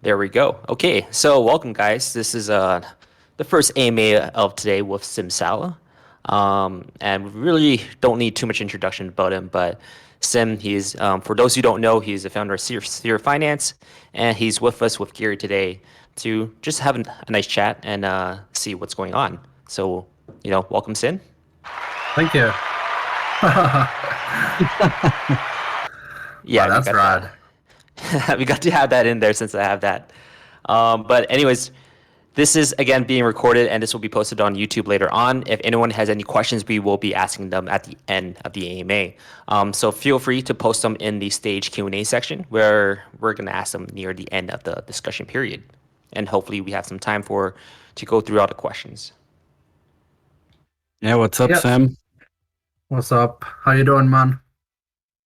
There we go. Okay, so welcome, guys. This is the first AMA of today with Simsala. And we really don't need too much introduction about him, but Sim, he's, for those who don't know, he's the founder of Sphere Finance, and he's with us with Gary today to just have a nice chat and see what's going on. So, welcome, Sim. Thank you. Wow, Yeah, we that's got rad. we got to have that in there since I have that. But anyways, this is again being recorded and this will be posted on YouTube later on. If anyone has any questions, we will be asking them at the end of the AMA. So feel free to post them in the stage Q&A section where we're going to ask them near the end of the discussion period. And hopefully we have some time to go through all the questions. Yeah, what's up, Yeah. Sam? What's up? How you doing, man?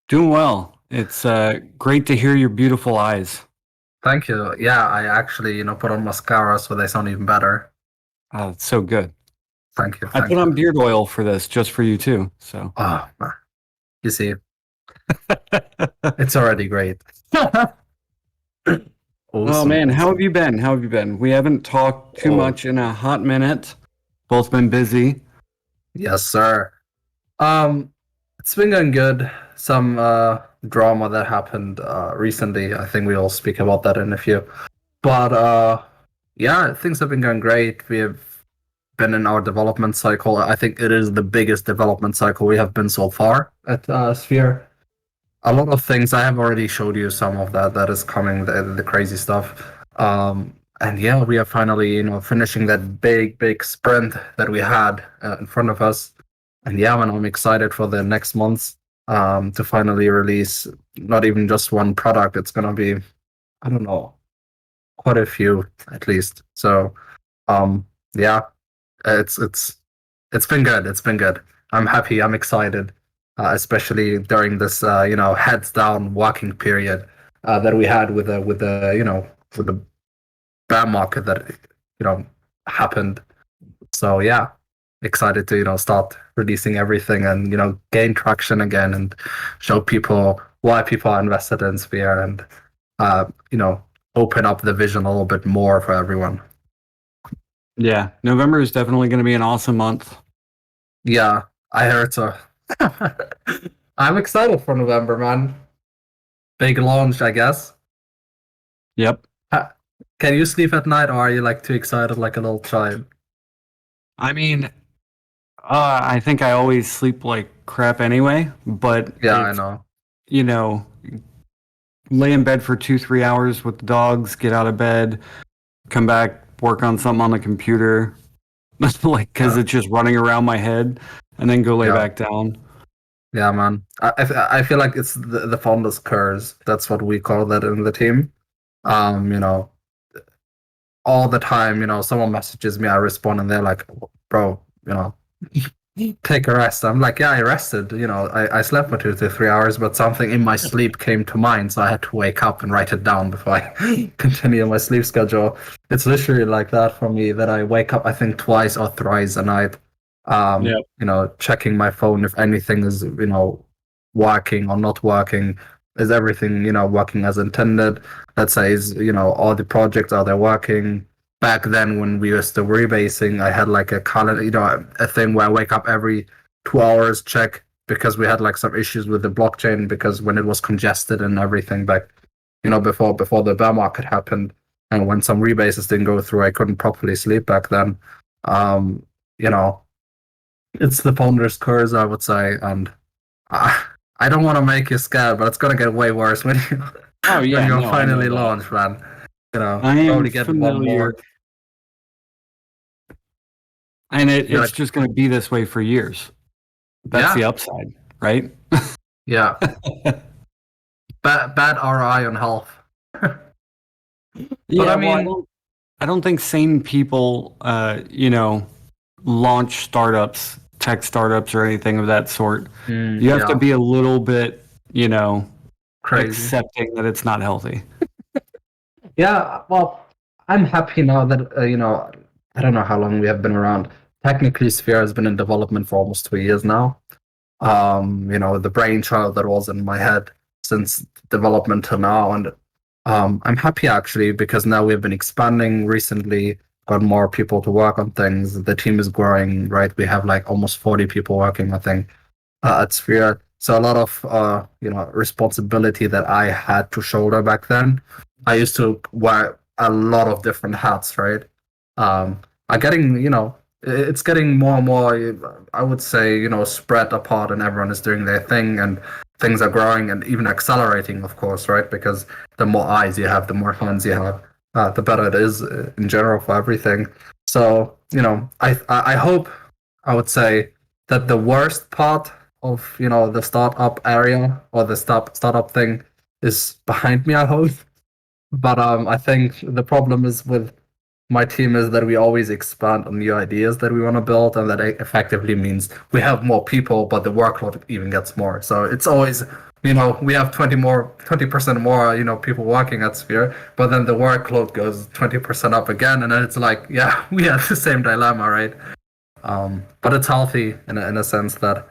Doing well. It's great to hear your beautiful eyes. Thank you. Yeah, I actually, put on mascara so they sound even better. Oh, it's so good. Thank you. I put on beard oil for this, just for you too. So. Oh, man. You see, it's already great. Oh man, how have you been? How have you been? We haven't talked too much in a hot minute. Both been busy. Yes, sir. It's been going good. Some drama that happened recently. I think we'll speak about that in a few. But yeah, things have been going great. We have been in our development cycle. I think it is the biggest development cycle we have been so far at Sphere. A lot of things I have already showed you some of that is coming, the crazy stuff. And yeah, we are finally, finishing that big sprint that we had in front of us. And yeah, man, I'm excited for the next months to finally release not even just one product. It's gonna be, I don't know, quite a few at least. So yeah, it's been good. It's been good. I'm happy. I'm excited, especially during this heads down walking period that we had with the bear market that happened. So yeah, excited to start releasing everything and gain traction again and show people why people are invested in Sphere and open up the vision a little bit more for everyone. Yeah, November is definitely going to be an awesome month. Yeah, I heard so. I'm excited for November, man. Big launch, I guess. Yep. Can you sleep at night, or are you like too excited like a little child? I mean, I think I always sleep like crap anyway, but Yeah, I know. You know, lay in bed for 2-3 hours with the dogs, get out of bed, come back, work on something on the computer, like because it's just running around my head, and then go lay back down. Yeah, man. I feel like it's the founder's curse. That's what we call that in the team. All the time, someone messages me, I respond, and they're like, "Bro, take a rest." I'm like, "Yeah, I rested. I slept for 2 to 3 hours, but something in my sleep came to mind, so I had to wake up and write it down before I continue my sleep schedule." It's literally like that for me. That I wake up, I think, twice or thrice a night. Checking my phone if anything is working or not working. Is everything working as intended? Let's say all the projects, are they working? Back then when we were still rebasing, I had like a calendar, a thing where I wake up every 2 hours, check, because we had like some issues with the blockchain, because when it was congested and everything back before the bear market happened, and when some rebases didn't go through, I couldn't properly sleep back then. You know it's the founder's curse, I would say, and I don't want to make you scared, but it's gonna get way worse when you when you finally launch, man. I am probably get familiar. one more. And it's just going to be this way for years. That's the upside, right? Yeah. Bad ROI on health. But I mean, I don't think sane people, launch startups, tech startups, or anything of that sort. You have to be a little bit, crazy, accepting that it's not healthy. Yeah, well, I'm happy now that I don't know how long we have been around. Technically, Sphere has been in development for almost 2 years now. The brainchild that was in my head since development to now, and I'm happy actually because now we've been expanding recently, got more people to work on things. The team is growing, right? We have like almost 40 people working, I think, at Sphere. So a lot of responsibility that I had to shoulder back then. I used to wear a lot of different hats, right? I'm getting, it's getting more and more, I would say, spread apart and everyone is doing their thing and things are growing and even accelerating, of course, right? Because the more eyes you have, the more hands you have, the better it is in general for everything. So, I hope, I would say that the worst part of, the startup area or the startup thing is behind me, I hope. But I think the problem is with my team is that we always expand on new ideas that we want to build, and that effectively means we have more people, but the workload even gets more. So it's always, we have 20% more, people working at Sphere, but then the workload goes 20% up again, and then it's like, yeah, we have the same dilemma, right? But it's healthy in a sense that,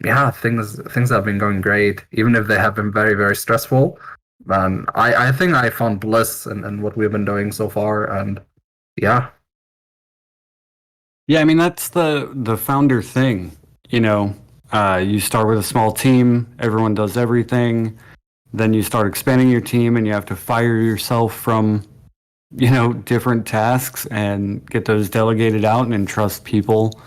yeah, things have been going great, even if they have been very, very stressful. And I think I found bliss in what we've been doing so far, and yeah. Yeah, I mean that's the founder thing. You start with a small team, everyone does everything. Then you start expanding your team, and you have to fire yourself from, different tasks and get those delegated out and entrust people,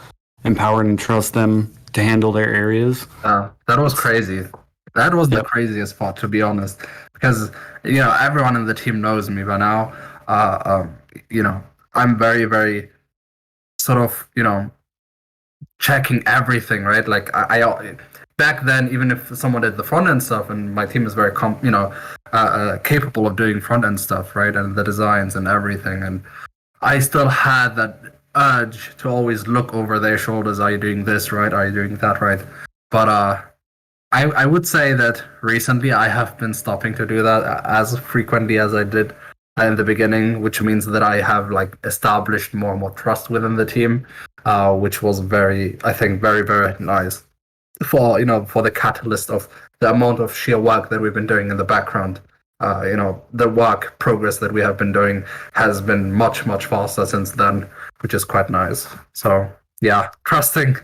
empower and entrust them to handle their areas. That was crazy. That was the craziest part, to be honest, because everyone in the team knows me by now. I'm very, very sort of checking everything, right? Like I back then, even if someone did the front end stuff, and my team is very capable of doing front end stuff, right, and the designs and everything, and I still had that urge to always look over their shoulders. Are you doing this right? Are you doing that right? But I would say that recently I have been stopping to do that as frequently as I did in the beginning, which means that I have like established more and more trust within the team, which was I think, very, very nice for the catalyst of the amount of sheer work that we've been doing in the background. The work progress that we have been doing has been much, much faster since then, which is quite nice. So yeah, trusting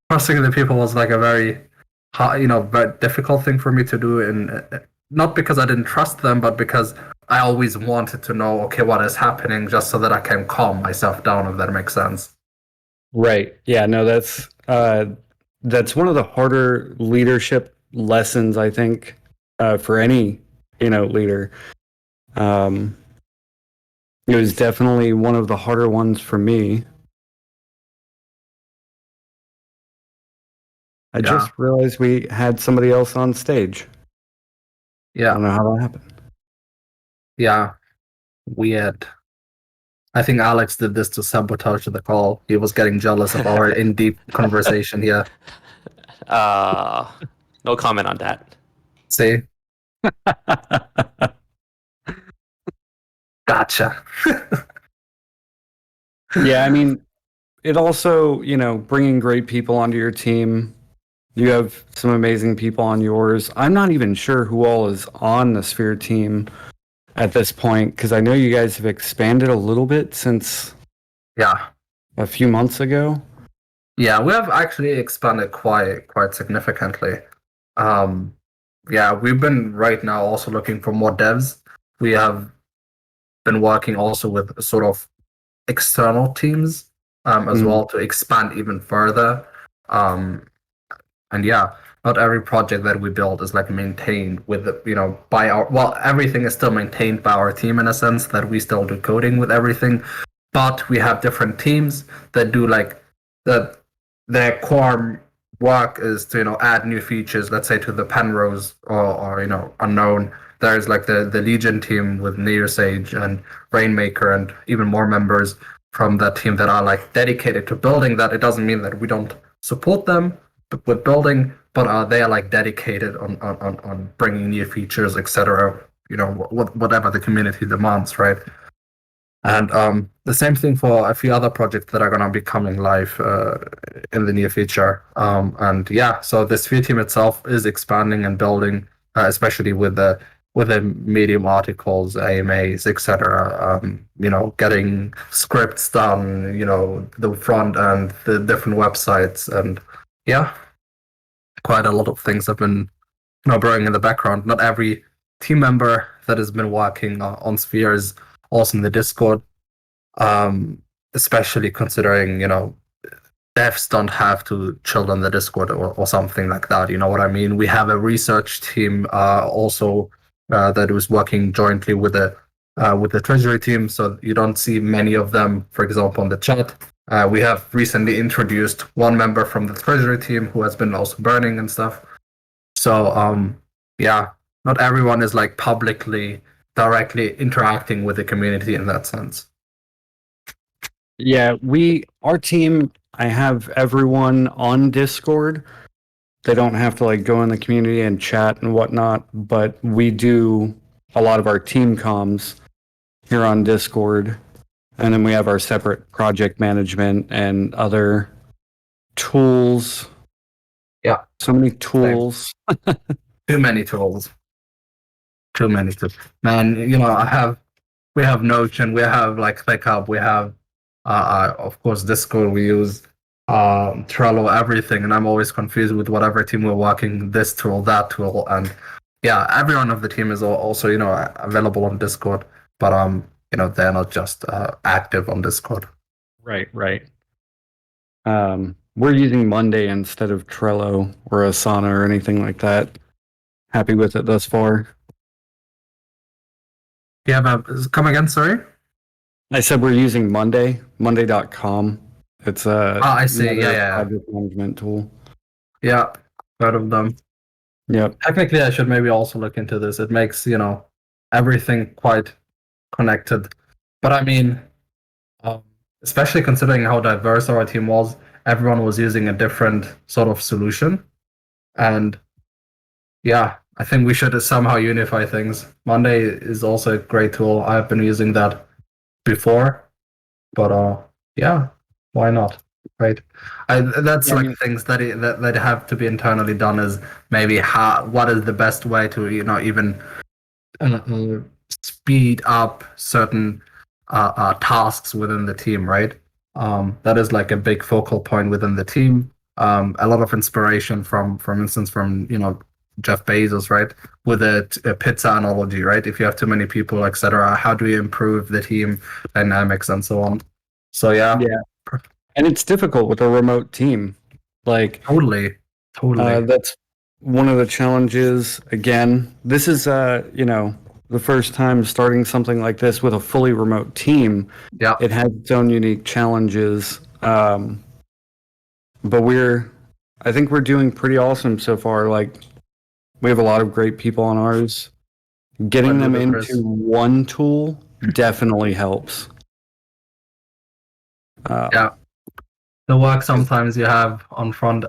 the people was like a very very difficult thing for me to do, and not because I didn't trust them, but because I always wanted to know, okay, what is happening, just so that I can calm myself down, if that makes sense. Right. Yeah. No, that's one of the harder leadership lessons, I think, for any leader. It was definitely one of the harder ones for me. I just realized we had somebody else on stage. Yeah. I don't know how that happened. Yeah. Weird. I think Alex did this to sabotage the call. He was getting jealous of our in-deep conversation here. No comment on that. See? Gotcha. Yeah, I mean, it also, bringing great people onto your team. You have some amazing people on yours. I'm not even sure who all is on the Sphere team at this point, because I know you guys have expanded a little bit since a few months ago. Yeah, we have actually expanded quite significantly. We've been right now also looking for more devs. We have been working also with sort of external teams as well to expand even further. And yeah, not every project that we build is like maintained with by our, everything is still maintained by our team in a sense that we still do coding with everything, but we have different teams that do like their core work is to add new features, let's say to the Penrose or unknown. There's like the Legion team with Neosage and Rainmaker and even more members from that team that are like dedicated to building that. It doesn't mean that we don't support them with building, but they are like dedicated on bringing new features, etc. Whatever the community demands, right? And the same thing for a few other projects that are going to be coming live in the near future. And yeah, so the Sphere team itself is expanding and building, especially with the within Medium articles, AMAs, etc. Getting scripts done, the front end, the different websites, and yeah, quite a lot of things have been brewing in the background. Not every team member that has been working on Sphere is also in the Discord, especially considering devs don't have to chill on the Discord or something like that. You know what I mean? We have a research team also that was working jointly with the treasury team, so you don't see many of them, for example, on the chat. We have recently introduced one member from the treasury team who has been also burning and stuff. So yeah, not everyone is like publicly directly interacting with the community in that sense. Yeah, our team, I have everyone on Discord. They don't have to like go in the community and chat and whatnot, but we do a lot of our team comms here on Discord. And then we have our separate project management and other tools. Yeah. So many tools. Too many tools. Too many tools. Man, we have Notion, we have like ClickUp, we have of course Discord, we use Trello, everything, and I'm always confused with whatever team we're working, this tool, that tool, and yeah, everyone of the team is also available on Discord, but they're not just active on Discord. Right. We're using Monday instead of Trello or Asana or anything like that. Happy with it thus far. Yeah, come again, sorry? I said we're using Monday, monday.com. It's I see. Yeah. project management tool. Yeah, heard of them. Yep. Technically, I should maybe also look into this. It makes, everything quite connected. But I mean, especially considering how diverse our team was, everyone was using a different sort of solution. And yeah, I think we should somehow unify things. Monday is also a great tool. I've been using that before. But yeah, why not? Right? That's like things that have to be internally done, is maybe what is the best way to even speed up certain tasks within the team, right? That is like a big focal point within the team. A lot of inspiration from instance, from Jeff Bezos, right? With a pizza analogy, right? If you have too many people, etc., how do you improve the team dynamics and so on? So yeah. And it's difficult with a remote team. Like totally. That's one of the challenges. Again, this is the first time starting something like this with a fully remote team. Yeah, it has its own unique challenges. But I think we're doing pretty awesome so far. Like, we have a lot of great people on ours. Getting them into one tool definitely helps. Yeah. The work sometimes you have on front,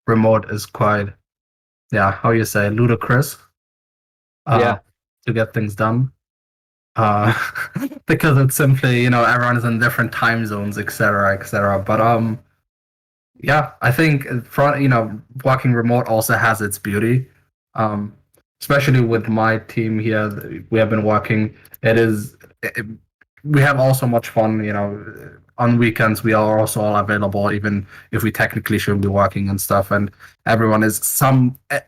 remote is quite, how you say, ludicrous. To get things done. Because it's simply, everyone is in different time zones, etc., etc. But yeah, I think working remote also has its beauty. Especially with my team here, we have been working. We have also much fun, on weekends we are also all available, even if we technically shouldn't be working and stuff. And everyone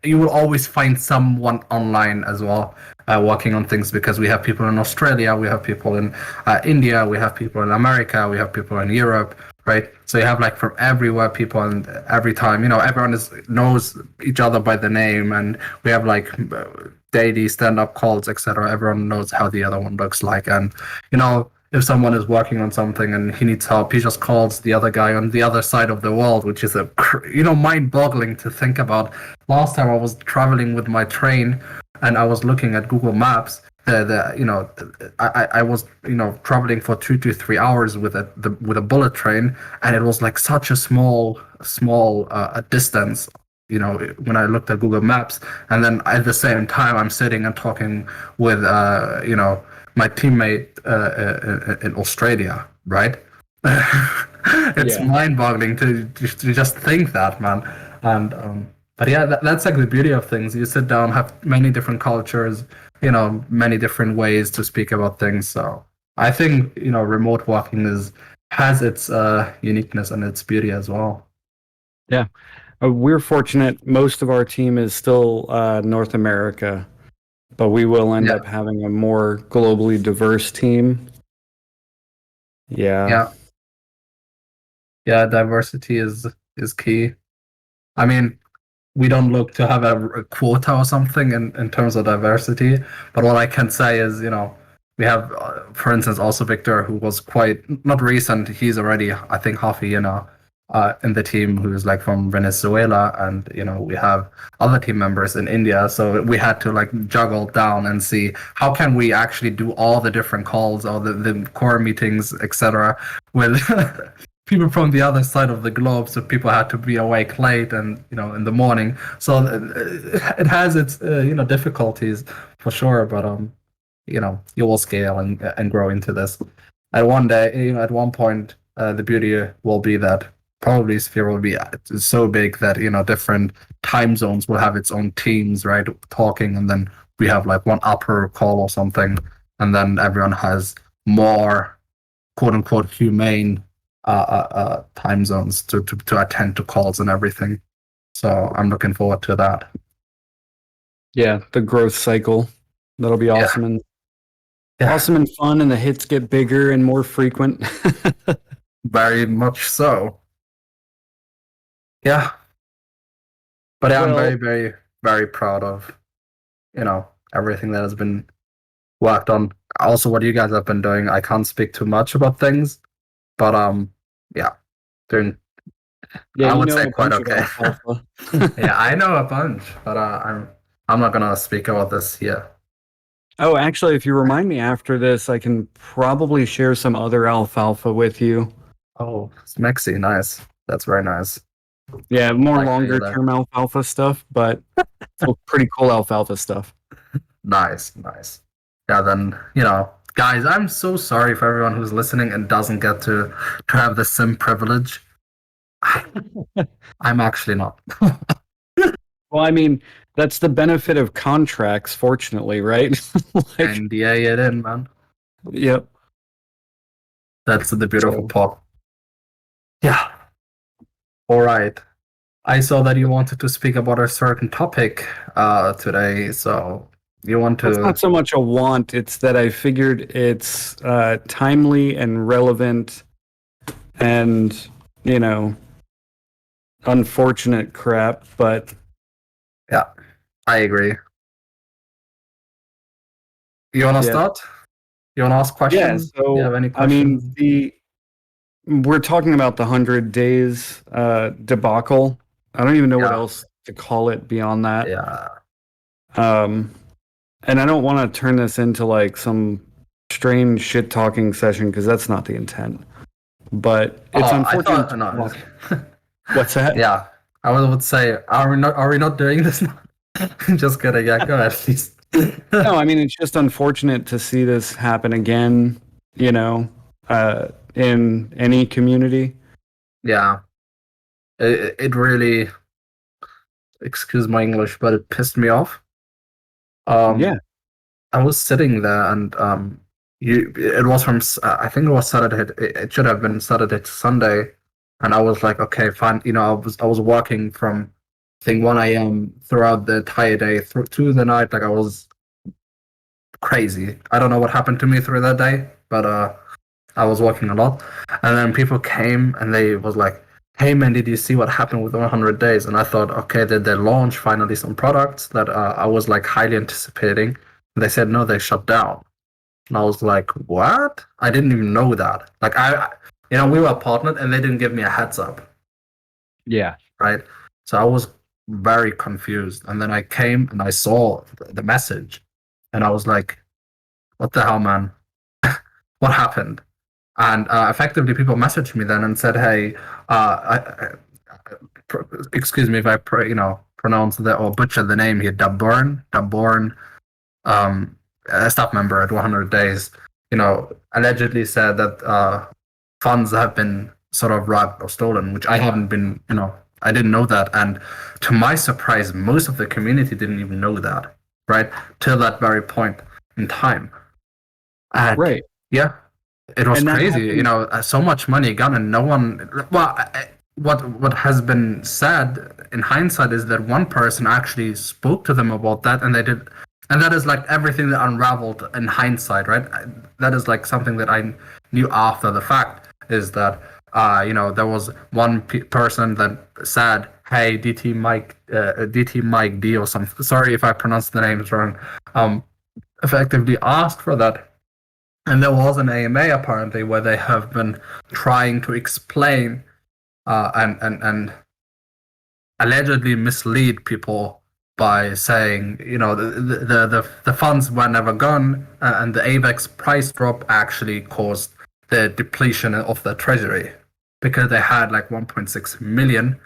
you will always find someone online as well, working on things, because we have people in Australia, we have people in India, we have people in America, we have people in Europe, right? So you have like from everywhere people, and every time, everyone knows each other by the name, and we have like daily stand-up calls, etc. Everyone knows how the other one looks like, and if someone is working on something and he needs help, he just calls the other guy on the other side of the world, which is mind-boggling to think about. Last time I was traveling with my train and I was looking at Google Maps. I was traveling for 2 to 3 hours with a bullet train, and it was like such a small distance. When I looked at Google Maps, and then at the same time I'm sitting and talking with my teammate in Australia, right? It's mind-boggling to just think that, man. And But yeah, that's like the beauty of things. You sit down, have many different cultures, many different ways to speak about things. So I think, remote working has its uniqueness and its beauty as well. Yeah. We're fortunate. Most of our team is still North America, but we will end Yeah. up having a more globally diverse team. Yeah. Yeah. Yeah, diversity is key. I mean, we don't look to have a quota or something in terms of diversity. But what I can say is, we have, for instance, also Victor, who was quite not recent. He's already, I think, half a year now in the team, who's like from Venezuela, and we have other team members in India. So we had to like juggle down and see how can we actually do all the different calls, all the core meetings, etc. with people from the other side of the globe, so people had to be awake late and in the morning. So it has its difficulties for sure, but you will scale and grow into this. At one day, at one point, the beauty will be that probably Sphere will be so big that different time zones will have its own teams, right, talking, and then we have like one upper call or something, and then everyone has more quote unquote humane time zones to attend to calls and everything. So I'm looking forward to that. Yeah, the growth cycle. That'll be awesome and awesome and fun, and the hits get bigger and more frequent. Very much so. Yeah. But yeah, I'm very, very, very proud of, everything that has been worked on. Also, what you guys have been doing. I can't speak too much about things, but yeah, doing. Yeah, I would say quite okay. Alpha. Yeah, I know a bunch, but I'm not gonna speak about this here. Oh, actually, if you remind me after this, I can probably share some other alfalfa with you. Oh, Mexi, nice. That's very nice. Yeah, more longer term alfalfa stuff, but still pretty cool alfalfa stuff. Nice. Yeah, then, guys, I'm so sorry for everyone who's listening and doesn't get to have the sim privilege. I'm actually not. Well, I mean, that's the benefit of contracts, fortunately, right? NDA it in, man. Yep. That's the beautiful part. Yeah. All right. I saw that you wanted to speak about a certain topic today, so you want to... It's not so much a want, it's that I figured it's timely and relevant and, unfortunate crap, but... Yeah, I agree. You want to start? You want to ask questions? Yeah, so, you have any questions? I mean, we're talking about the 100 days debacle. I don't even know what else to call it beyond that. Yeah. And I don't want to turn this into like some strange shit talking session because that's not the intent. But it's unfortunate. What's that? Yeah, I would say, are we not doing this now? Just kidding. Yeah, go ahead, please. No, I mean it's just unfortunate to see this happen again. In any community. Yeah, it really, excuse my English, but it pissed me off. Yeah, I was sitting there and it was from I think it was Saturday. It should have been Saturday to Sunday, and I was like, okay, fine. I was working from I think 1 a.m. throughout the entire day to the night. Like I was crazy. I don't know what happened to me through that day, but I was working a lot. And then people came and they was like, hey man, did you see what happened with 100 days? And I thought, okay, did they launch finally some products that I was like highly anticipating? And they said, no, they shut down. And I was like, what? I didn't even know that. Like we were partnered and they didn't give me a heads up. Yeah. Right. So I was very confused. And then I came and I saw the message and I was like, what the hell, man? What happened? And effectively, people messaged me then and said, "Hey, excuse me if I pronounce or butcher the name here. Dabborn, a staff member at 100 days, allegedly said that funds have been sort of robbed or stolen, which I haven't been, I didn't know that, and to my surprise, most of the community didn't even know that, right? Till that very point in time. And Right. yeah, it was And that crazy. happened- You know, so much money gone, and no one. Well, what has been said in hindsight is that one person actually spoke to them about that, and they did, and that is like everything that unraveled in hindsight, right? That is like something that I knew after the fact is that you know, there was one person that said, "Hey, DT Mike D or something." Sorry if I pronounced the names wrong. Effectively asked for that. And there was an AMA apparently where they have been trying to explain and allegedly mislead people by saying, you know, the funds were never gone, and the AVAX price drop actually caused the depletion of the treasury because they had like 1.6 million,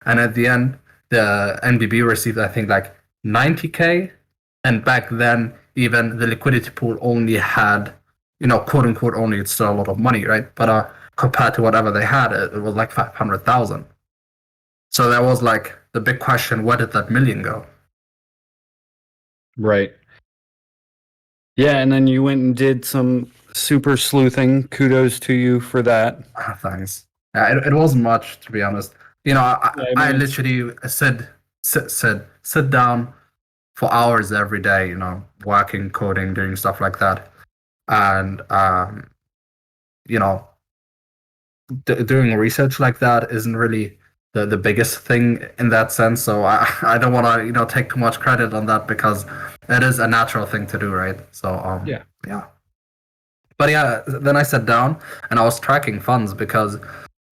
and at the end the NBB received I think like 90k, and back then even the liquidity pool only had, you know, quote unquote only, it's still a lot of money, right? But compared to whatever they had, it was like 500,000. So that was like the big question: where did that million go? Right. Yeah, and then you went and did some super sleuthing. Kudos to you for that. Thanks. Yeah, it wasn't much, to be honest. You know, Yeah, I mean, literally sit down for hours every day. You know, working, coding, doing stuff like that, and you know, doing research like that isn't really the biggest thing in that sense. So I don't want to, you know, take too much credit on that because it is a natural thing to do, right? So yeah. But yeah, then I sat down and I was tracking funds because,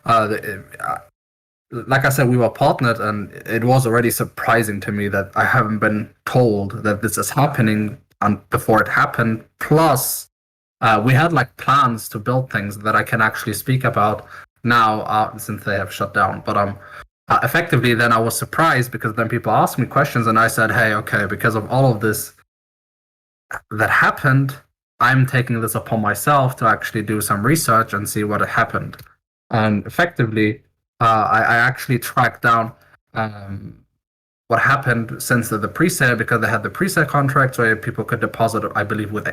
like I said, we were partnered, and it was already surprising to me that I haven't been told that this is happening before it happened. Plus, we had like plans to build things that I can actually speak about now since they have shut down. But effectively, then I was surprised because then people asked me questions, and I said, "Hey, okay, because of all of this that happened, I'm taking this upon myself to actually do some research and see what had happened." And effectively, I actually tracked down what happened since the pre-sale, because they had the pre-sale contracts where people could deposit, I believe, with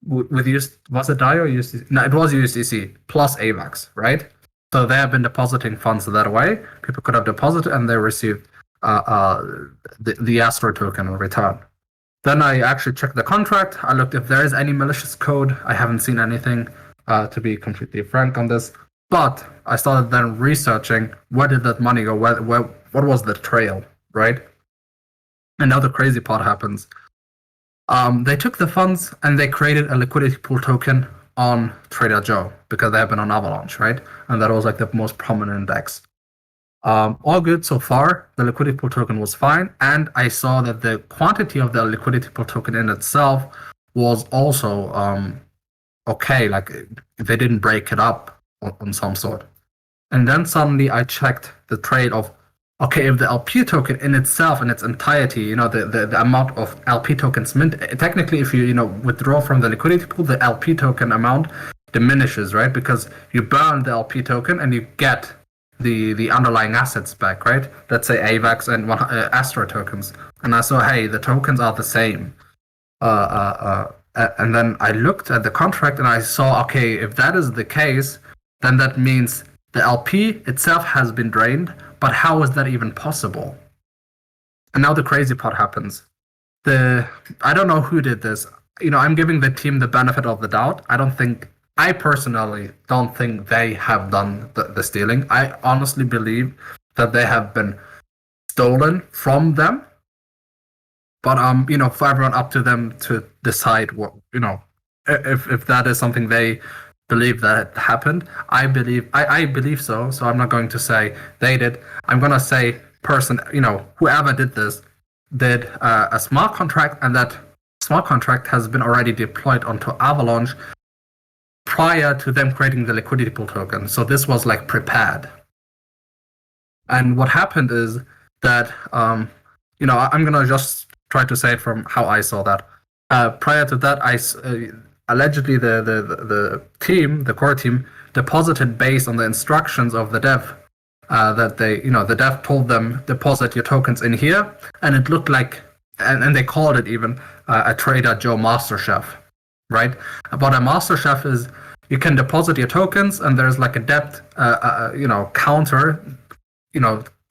was it DAI or USDC? No, it was USDC plus AVAX, right? So they have been depositing funds that way. People could have deposited and they received the Astro token in return. Then I actually checked the contract. I looked if there is any malicious code. I haven't seen anything, to be completely frank on this. But I started then researching where did that money go? What was the trail, right? And now the crazy part happens. They took the funds and they created a liquidity pool token on Trader Joe because they have been on Avalanche, right? And that was like the most prominent index. All good so far. The liquidity pool token was fine, and I saw that the quantity of the liquidity pool token in itself was also okay. Like they didn't break it up on some sort. And then suddenly I checked the trade of, okay, if the LP token in itself, in its entirety, you know, the amount of LP tokens mint, technically if you know, withdraw from the liquidity pool, the LP token amount diminishes, right? Because you burn the LP token and you get the underlying assets back, right? Let's say AVAX and Astro tokens. And I saw, hey, the tokens are the same. And then I looked at the contract and I saw, okay, if that is the case, then that means the LP itself has been drained, but how is that even possible? And now the crazy part happens. I don't know who did this. You know, I'm giving the team the benefit of the doubt. I personally don't think they have done the stealing. I honestly believe that they have been stolen from them. But you know, for everyone, up to them to decide what, you know, if that is something they believe that happened. I believe so. So I'm not going to say they did. I'm gonna say you know, whoever did this did a smart contract, and that smart contract has been already deployed onto Avalanche prior to them creating the liquidity pool token. So this was like prepared. And what happened is that you know, I'm gonna just try to say it from how I saw that. Prior to that, allegedly the team, the core team, deposited based on the instructions of the dev that the dev told them deposit your tokens in here, and it looked like, and they called it even a Trader Joe Master Chef, right? But a Master Chef is you can deposit your tokens, and there's like a debt, counter,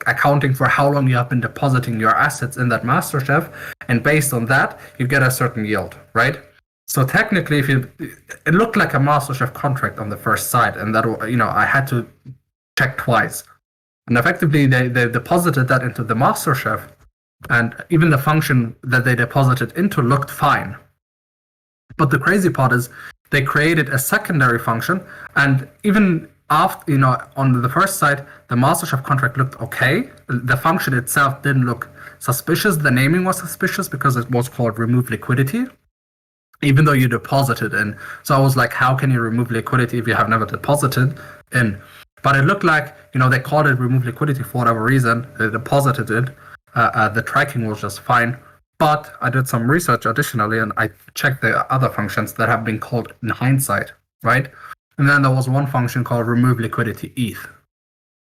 accounting for how long you have been depositing your assets in that Master Chef, and based on that, you get a certain yield, right? So technically, it looked like a MasterChef contract on the first side, and that I had to check twice, and effectively they deposited that into the MasterChef, and even the function that they deposited into looked fine. But the crazy part is they created a secondary function, and even after on the first side, the MasterChef contract looked okay. The function itself didn't look suspicious. The naming was suspicious because it was called remove liquidity, even though you deposited in. So I was like, how can you remove liquidity if you have never deposited in? But it looked like, they called it remove liquidity for whatever reason. They deposited it. The tracking was just fine. But I did some research additionally, and I checked the other functions that have been called in hindsight, right? And then there was one function called remove liquidity ETH.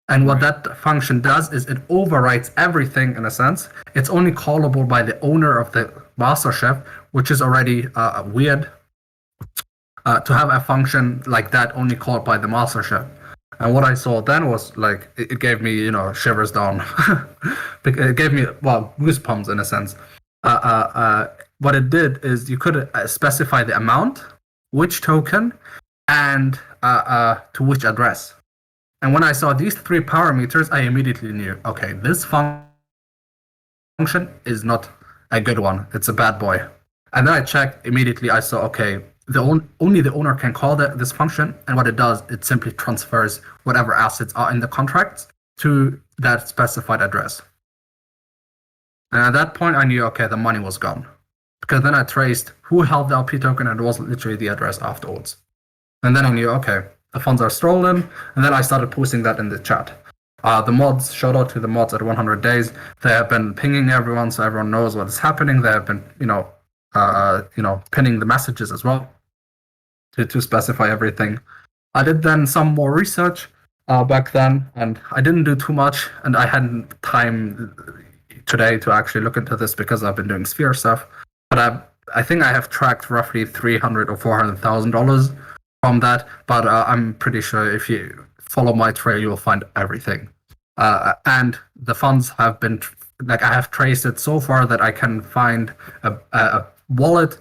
And what that function does is it overwrites everything in a sense. It's only callable by the owner of the MasterChef, which is already weird to have a function like that only called by the MasterChef. And what I saw then was like, it gave me, shivers down. It gave me, goosebumps in a sense. What it did is you could specify the amount, which token, and to which address. And when I saw these three parameters, I immediately knew, okay, this function is not a good one. It's a bad boy. And then I checked immediately. I saw, okay, only the owner can call this function. And what it does, it simply transfers whatever assets are in the contracts to that specified address. And at that point, I knew, okay, the money was gone. Because then I traced who held the LP token, and it was literally the address afterwards. And then I knew, okay, the funds are stolen, and then I started posting that in the chat. The mods, shout out to the mods at 100 days. They have been pinging everyone so everyone knows what is happening. They have been, pinning the messages as well to specify everything. I did then some more research back then, and I didn't do too much, and I hadn't time today to actually look into this because I've been doing Sphere stuff. But I think I have tracked roughly $300,000 or $400,000 from that, but I'm pretty sure if you follow my trail, you will find everything. And the funds have been, I have traced it so far that I can find a wallet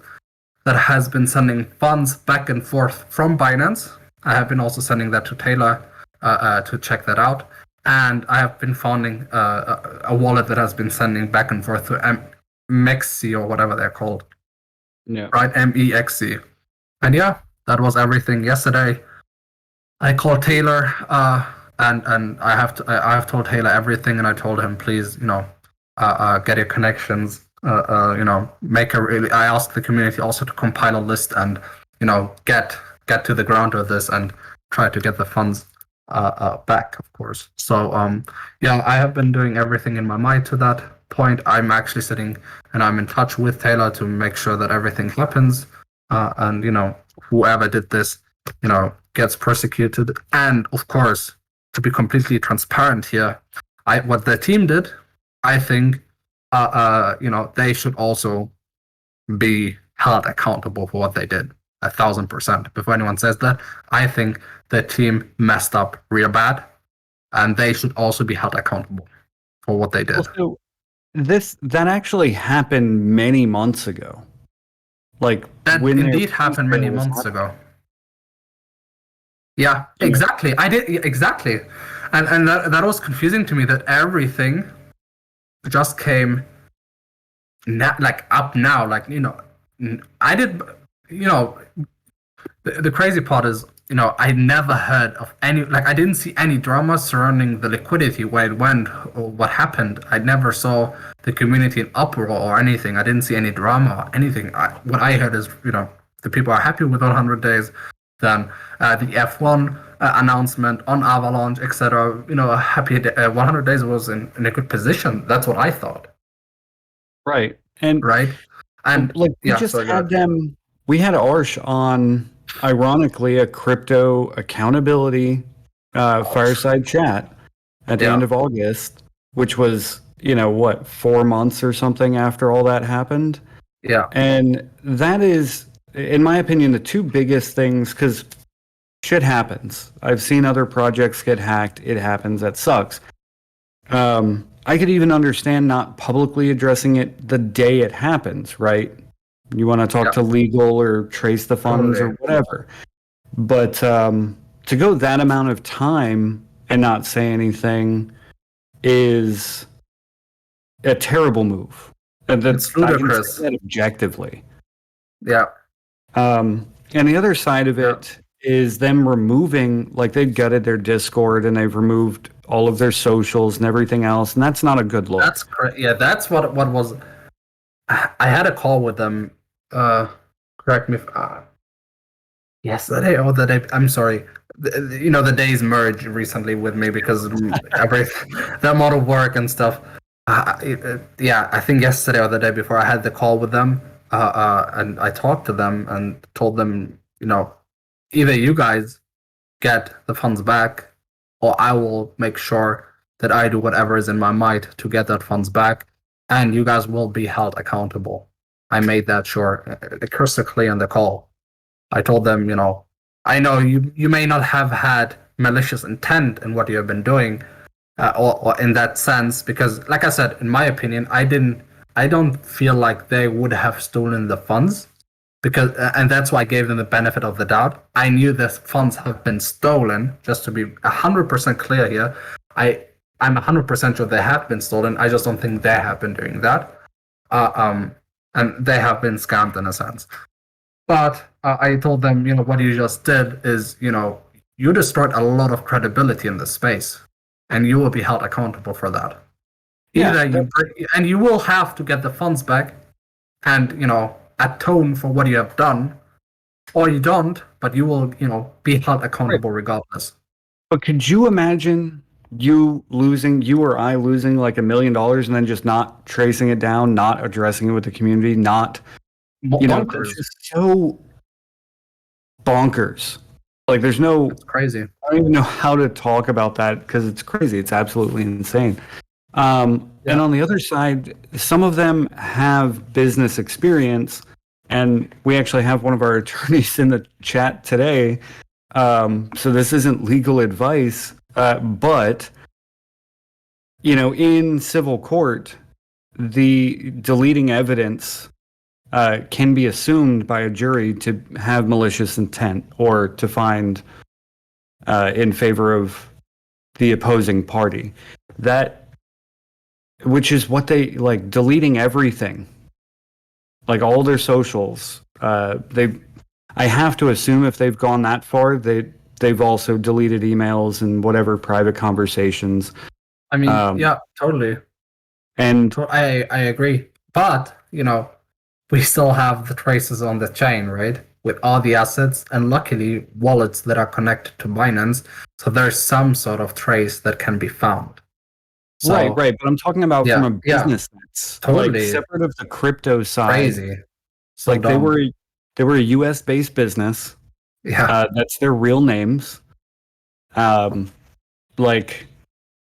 that has been sending funds back and forth from Binance. I have been also sending that to Taylor to check that out. And I have been finding a wallet that has been sending back and forth to MEXC or whatever they're called. Yeah. Right, MEXC. And yeah, that was everything yesterday. I called Taylor, and I have told Taylor everything, and I told him, please, get your connections, make a really. I asked the community also to compile a list and, get to the ground of this and try to get the funds back, of course. So I have been doing everything in my mind to that point. I'm actually sitting and I'm in touch with Taylor to make sure that everything happens, and whoever did this, gets persecuted. And of course, to be completely transparent here, what the team did, I think, they should also be held accountable for what they did. 1,000%. Before anyone says that, I think the team messed up real bad, and they should also be held accountable for what they did. Also, that actually happened many months ago. Like that when indeed happened many months ago. Yeah, exactly. I did exactly, and that was confusing to me that everything just came up now. I did. The crazy part is, I never heard of any, I didn't see any drama surrounding the liquidity, where it went or what happened. I never saw the community in uproar or anything. I didn't see any drama or anything. What I heard is, the people are happy with 100 days. Then the F1 announcement on Avalanche, etc. Happy 100 days was in a good position. That's what I thought. Right. And we just had them. We had Arsh on, ironically, a crypto accountability fireside chat. at the end of August, which was, 4 months or something after all that happened. Yeah. And that is, in my opinion, the two biggest things, because shit happens. I've seen other projects get hacked. It happens. That sucks. I could even understand not publicly addressing it the day it happens, right? You want to talk to legal or trace the funds or whatever. But to go that amount of time and not say anything is a terrible move. And It's ludicrous. I can say that objectively. Yeah. And the other side of it is them removing, like they gutted their Discord and they've removed all of their socials and everything else, and that's not a good look. That's yeah, that's what was. I had a call with them. Correct me if yesterday or the day. I'm sorry. The days merged recently with me because the amount of work and stuff. I think yesterday or the day before I had the call with them, and I talked to them and told them, either you guys get the funds back, or I will make sure that I do whatever is in my might to get that funds back, and you guys will be held accountable. I made that sure, crystal clear in the call. I told them, I know you may not have had malicious intent in what you have been doing, or in that sense, because, like I said, in my opinion, I don't feel like they would have stolen the funds, because, and that's why I gave them the benefit of the doubt. I knew the funds have been stolen. Just to be 100% clear here, I'm 100% sure they have been stolen. I just don't think they have been doing that, and they have been scammed in a sense. But I told them, what you just did is, you destroyed a lot of credibility in this space, and you will be held accountable for that. And you will have to get the funds back, and atone for what you have done, or you don't, but you will, be held accountable regardless. But could you imagine you or I losing like $1 million and then just not tracing it down, not addressing it with the community, not, Bonkers. it's just so bonkers. Like there's no, It's crazy. I don't even know how to talk about that because it's crazy. It's absolutely insane. And on the other side, some of them have business experience, and we actually have one of our attorneys in the chat today. So this isn't legal advice, but in civil court, the deleting evidence can be assumed by a jury to have malicious intent or to find in favor of the opposing party. Which is what they like, deleting everything, like all their socials. I have to assume if they've gone that far, they've also deleted emails and whatever private conversations. I mean, yeah, totally. And I agree, but we still have the traces on the chain, right? With all the assets, and luckily wallets that are connected to Binance, so there's some sort of trace that can be found. So, right. But I'm talking about from a business sense, totally like separate of the crypto side. Crazy. So like dumb. they were a U.S. based business. Yeah. That's their real names. Like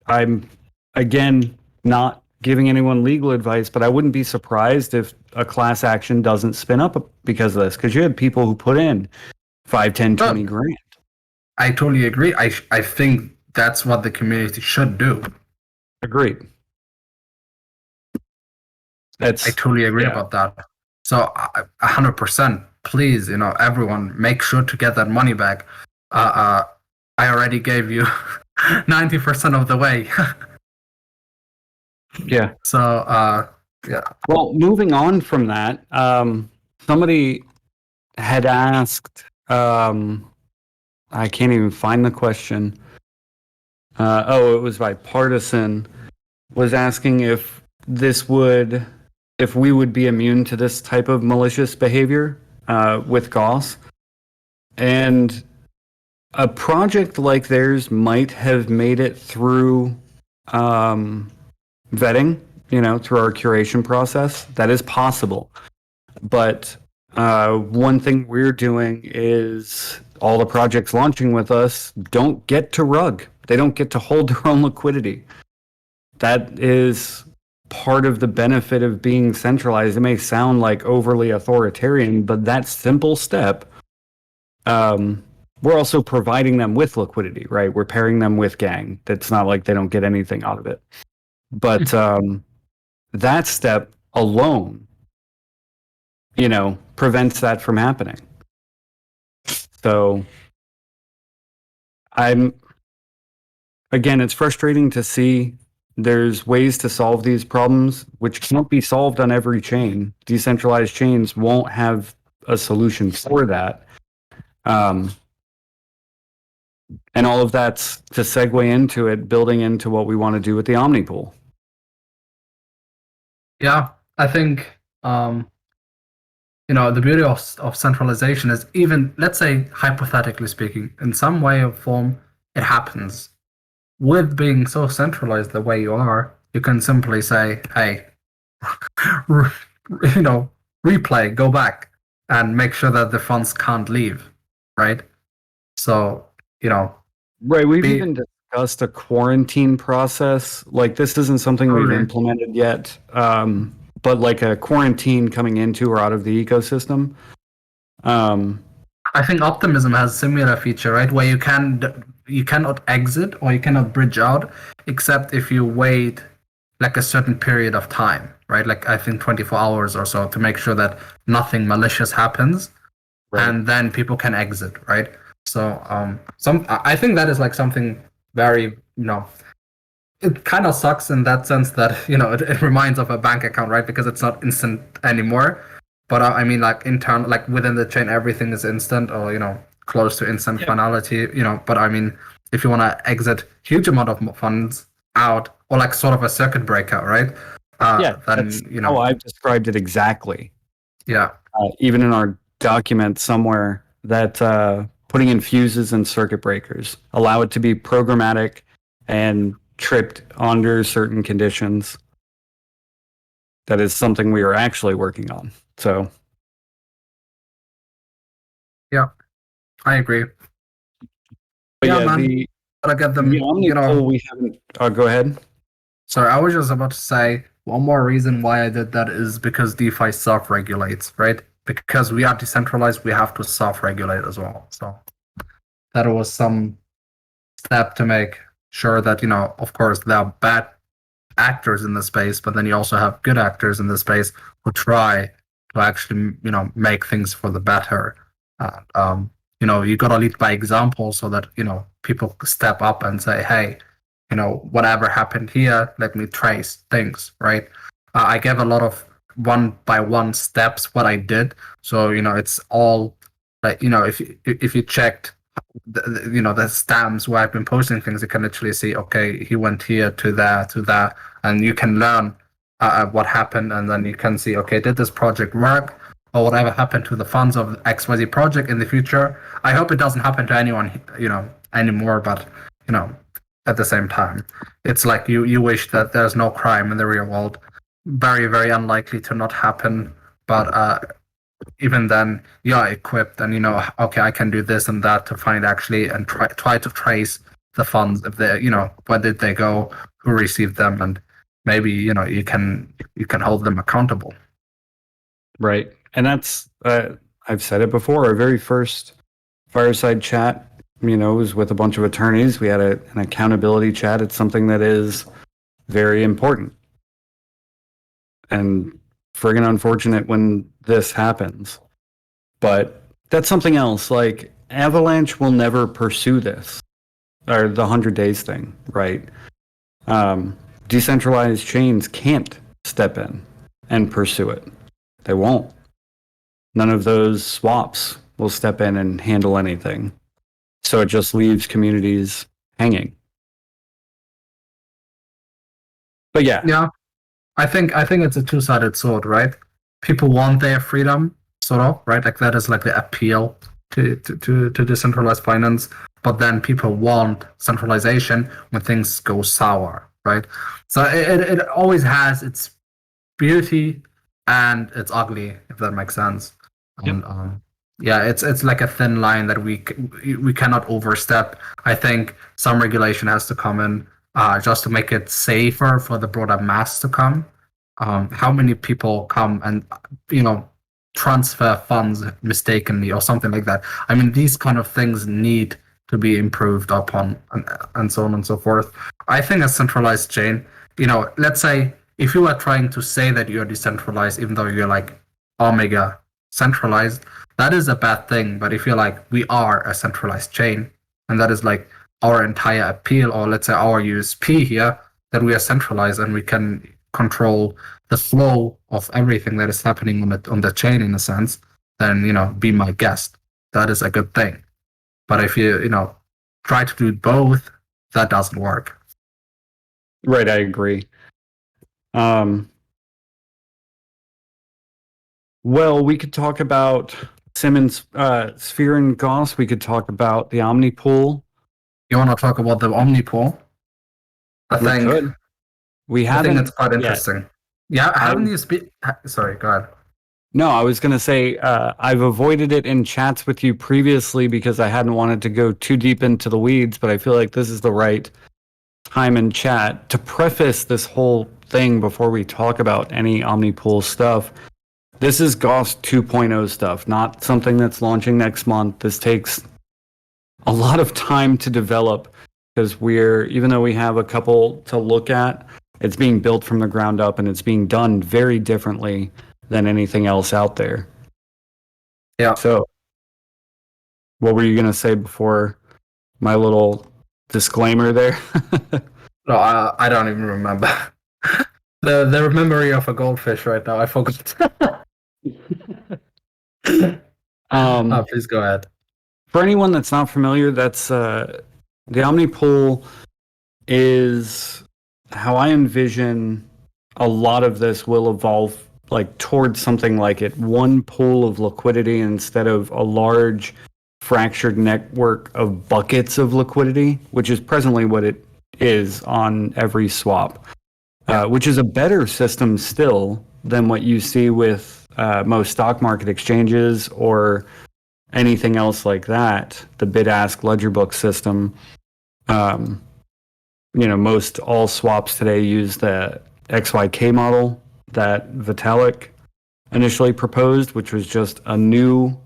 I'm again not giving anyone legal advice, but I wouldn't be surprised if a class action doesn't spin up because of this, because you had people who put in 5, 10, 20 grand. I totally agree. I think that's what the community should do. Agreed. I totally agree about that. So 100%. Please, everyone, make sure to get that money back. I already gave you 90% of the way. Yeah. So yeah. Well, moving on from that, somebody had asked. I can't even find the question. It was by Partisan. Was asking if we would be immune to this type of malicious behavior with Gauss. And a project like theirs might have made it through vetting, through our curation process. That is possible. But one thing we're doing is all the projects launching with us don't get to rug. They don't get to hold their own liquidity. That is part of the benefit of being centralized. It may sound like overly authoritarian, but that simple step, we're also providing them with liquidity, right? We're pairing them with Gang. That's not like they don't get anything out of it. But that step alone, prevents that from happening. So again, it's frustrating to see there's ways to solve these problems, which can't be solved on every chain. Decentralized chains won't have a solution for that. And all of that's to segue into it, building into what we want to do with the Omnipool. Yeah, I think the beauty of centralization is, even, let's say, hypothetically speaking, in some way or form, it happens. With being so centralized the way you are, you can simply say, hey, replay, go back, and make sure that the funds can't leave, right? So, Right, we've even discussed a quarantine process. Like, this isn't something we've implemented yet, but like a quarantine coming into or out of the ecosystem. I think Optimism has a similar feature, right? Where you cannot exit or you cannot bridge out, except if you wait like a certain period of time, right? Like, I think 24 hours or so, to make sure that nothing malicious happens, right. And then people can exit, right? So I think that is like something very, it kind of sucks in that sense that, it reminds of a bank account, right? Because it's not instant anymore. But I mean, like, internal, like within the chain, everything is instant, or close to instant finality. But I mean, if you want to exit huge amount of funds out, or like sort of a circuit breaker, right? Then that's how I've described it exactly. Yeah. Even in our document somewhere, that putting in fuses and circuit breakers allow it to be programmatic and tripped under certain conditions. That is something we are actually working on. So, yeah, I agree. But man, gotta get them. Omnipool, we haven't. Go ahead. Sorry, I was just about to say, one more reason why I did that is because DeFi self-regulates, right? Because we are decentralized, we have to self-regulate as well. So that was some step to make sure that, of course, there are bad actors in the space, but then you also have good actors in the space who try to actually, make things for the better. You got to lead by example, so that, people step up and say, hey, whatever happened here, let me trace things, right? I gave a lot of one-by-one steps what I did. So, it's all like, if you checked the stamps where I've been posting things, you can literally see, okay, he went here to there, and you can learn what happened, and then you can see, okay, did this project work, or whatever happened to the funds of XYZ project in the future. I hope it doesn't happen to anyone, anymore, but, at the same time, it's like you wish that there's no crime in the real world. Very, very unlikely to not happen, but even then, you're equipped, and okay, I can do this and that to find actually and try to trace the funds, if they, where did they go, who received them, and maybe you can hold them accountable. Right, and that's I've said it before. Our very first fireside chat, was with a bunch of attorneys. We had an accountability chat. It's something that is very important, and friggin' unfortunate when this happens. But that's something else. Like, Avalanche will never pursue this, or the 100 days thing, right? Decentralized chains can't step in and pursue it. They won't. None of those swaps will step in and handle anything. So it just leaves communities hanging. But yeah, I think it's a two-sided sword, right? People want their freedom, sort of, right? Like, that is like the appeal to decentralized finance. But then people want centralization when things go sour, right? So it always has its beauty and it's ugly, if that makes sense. Yep. And Yeah, it's like a thin line that we cannot overstep. I think some regulation has to come in just to make it safer for the broader mass to come. How many people come and transfer funds mistakenly or something like that? I mean, these kind of things need to be improved upon, and so on and so forth. I think a centralized chain, let's say if you are trying to say that you're decentralized, even though you're like Omega centralized, that is a bad thing. But if you're like, we are a centralized chain, and that is like our entire appeal, or let's say our USP here, that we are centralized and we can control the flow of everything that is happening on the chain in a sense, then be my guest. That is a good thing. But if you try to do both, that doesn't work. Right, I agree. Well, we could talk about Simmons, Sphere and Gauss. We could talk about the Omnipool. You want to talk about the Omnipool? I think it's quite interesting. Yeah, haven't you Sorry, go ahead. No, I was going to say I've avoided it in chats with you previously because I hadn't wanted to go too deep into the weeds, but I feel like this is the right time in chat to preface this whole thing before we talk about any Omnipool stuff. This is Gauss 2.0 stuff, not something that's launching next month. This takes a lot of time to develop because even though we have a couple to look at, it's being built from the ground up and it's being done very differently than anything else out there. Yeah. So, what were you going to say before my little disclaimer there? No, I don't even remember. The memory of a goldfish right now. I forgot. Please go ahead. For anyone that's not familiar, that's the Omnipool is how I envision a lot of this will evolve like towards something like it. One pool of liquidity instead of a large fractured network of buckets of liquidity, which is presently what it is on every swap, which is a better system still than what you see with most stock market exchanges or anything else like that. The bid-ask ledger book system. Most all swaps today use the XYK model that Vitalik initially proposed, which was just a new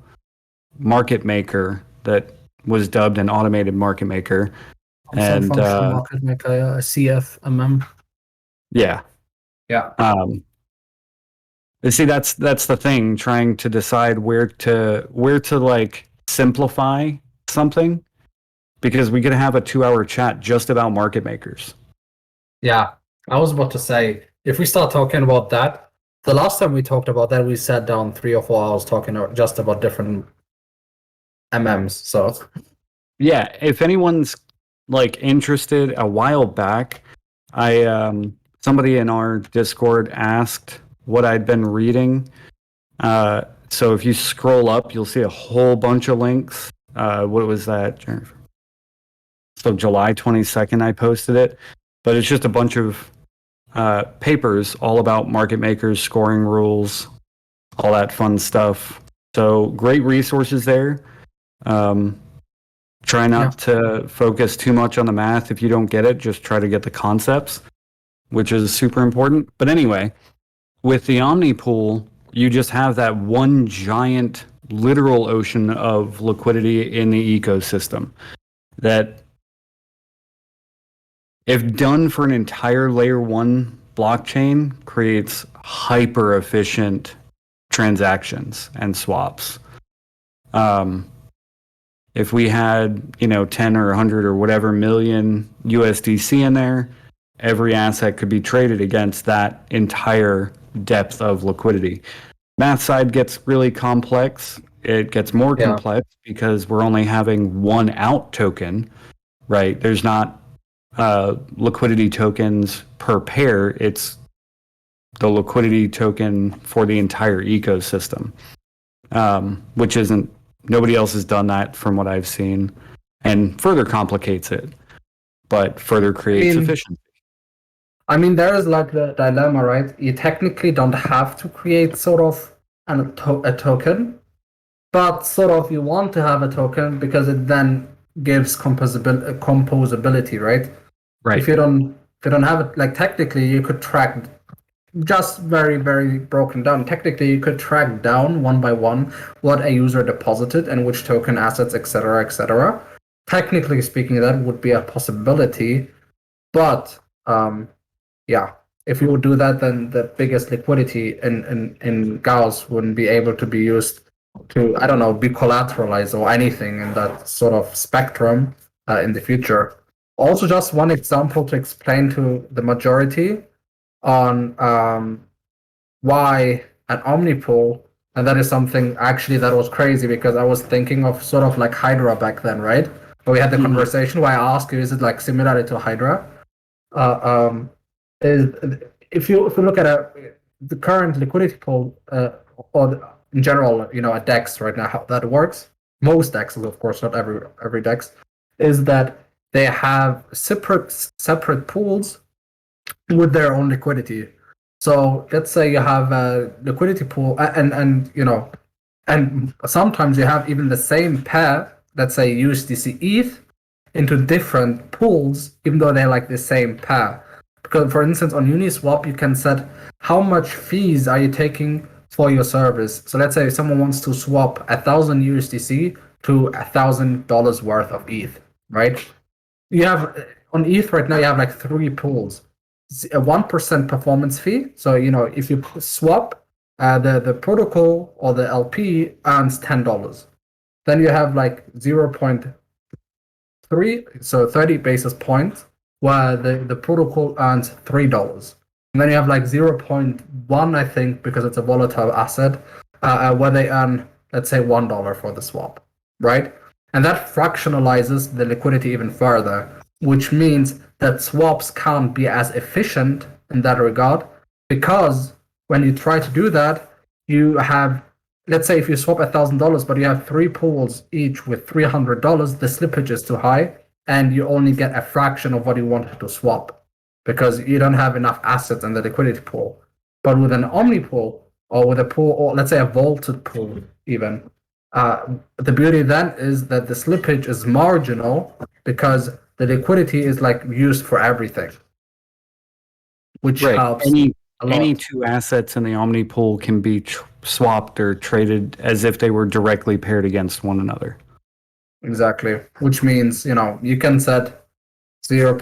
market maker that was dubbed an automated market maker. And market maker, a CFMM. Yeah. See, that's the thing, trying to decide where to like simplify something, because we could have a 2-hour chat just about market makers. Yeah, I was about to say, if we start talking about that, the last time we talked about that, we sat down 3 or 4 hours talking just about different MMs. So yeah, if anyone's like interested, a while back, somebody in our Discord asked what I'd been reading. So if you scroll up, you'll see a whole bunch of links. What was that? So July 22nd, I posted it, but it's just a bunch of papers all about market makers, scoring rules, all that fun stuff. So great resources there. Try not to focus too much on the math. If you don't get it, just try to get the concepts, which is super important. But anyway, with the Omnipool, you just have that one giant literal ocean of liquidity in the ecosystem that, if done for an entire layer 1 blockchain, creates hyper efficient transactions and swaps. If we had 10 or 100 or whatever million USDC in there, every asset could be traded against that entire depth of liquidity. Math side gets really complex. It gets more complex because we're only having one out token, right? There's not liquidity tokens per pair. It's the liquidity token for the entire ecosystem, which nobody else has done that from what I've seen, and further complicates it, but further creates efficiency. I mean, there is like the dilemma, right? You technically don't have to create sort of a token, but sort of you want to have a token because it then gives composability, right? Right. If you don't have it, like technically you could track, just very, very broken down. Technically, you could track down one by one what a user deposited and which token assets, etc., etc. Technically speaking, that would be a possibility, but yeah, if you would do that, then the biggest liquidity in Gauss wouldn't be able to be used to, I don't know, be collateralized or anything in that sort of spectrum in the future. Also, just one example to explain to the majority on why an Omnipool, and that is something actually that was crazy because I was thinking of sort of like Hydra back then, right? But we had the conversation where I asked you, is it like similar to Hydra? Is if you look at the current liquidity pool or in general, you know, a DEX right now, how that works, most DEXs, of course, not every DEX, is that they have separate pools with their own liquidity. So let's say you have a liquidity pool, and you know, and sometimes you have even the same pair, let's say USDC ETH, into different pools, even though they're like the same pair. Because, for instance, on Uniswap, you can set how much fees are you taking for your service. So let's say someone wants to swap 1,000 USDC to $1,000 worth of ETH, right? You have on ETH right now, you have like 3 pools. A 1% performance fee. So, you know, if you swap, the protocol or the LP earns $10. Then you have like 0.3, so 30 basis points, where the protocol earns $3. And then you have like 0.1, I think, because it's a volatile asset, where they earn, let's say, $1 for the swap, right? And that fractionalizes the liquidity even further, which means that swaps can't be as efficient in that regard, because when you try to do that, you have, let's say if you swap $1,000, but you have 3 pools each with $300, the slippage is too high, and you only get a fraction of what you wanted to swap because you don't have enough assets in the liquidity pool. But with an Omnipool or with a pool, or let's say a vaulted pool even, the beauty then is that the slippage is marginal because the liquidity is like used for everything, which helps a lot. Any 2 assets in the Omnipool can be swapped or traded as if they were directly paired against one another. Exactly, which means, you know, you can set 0.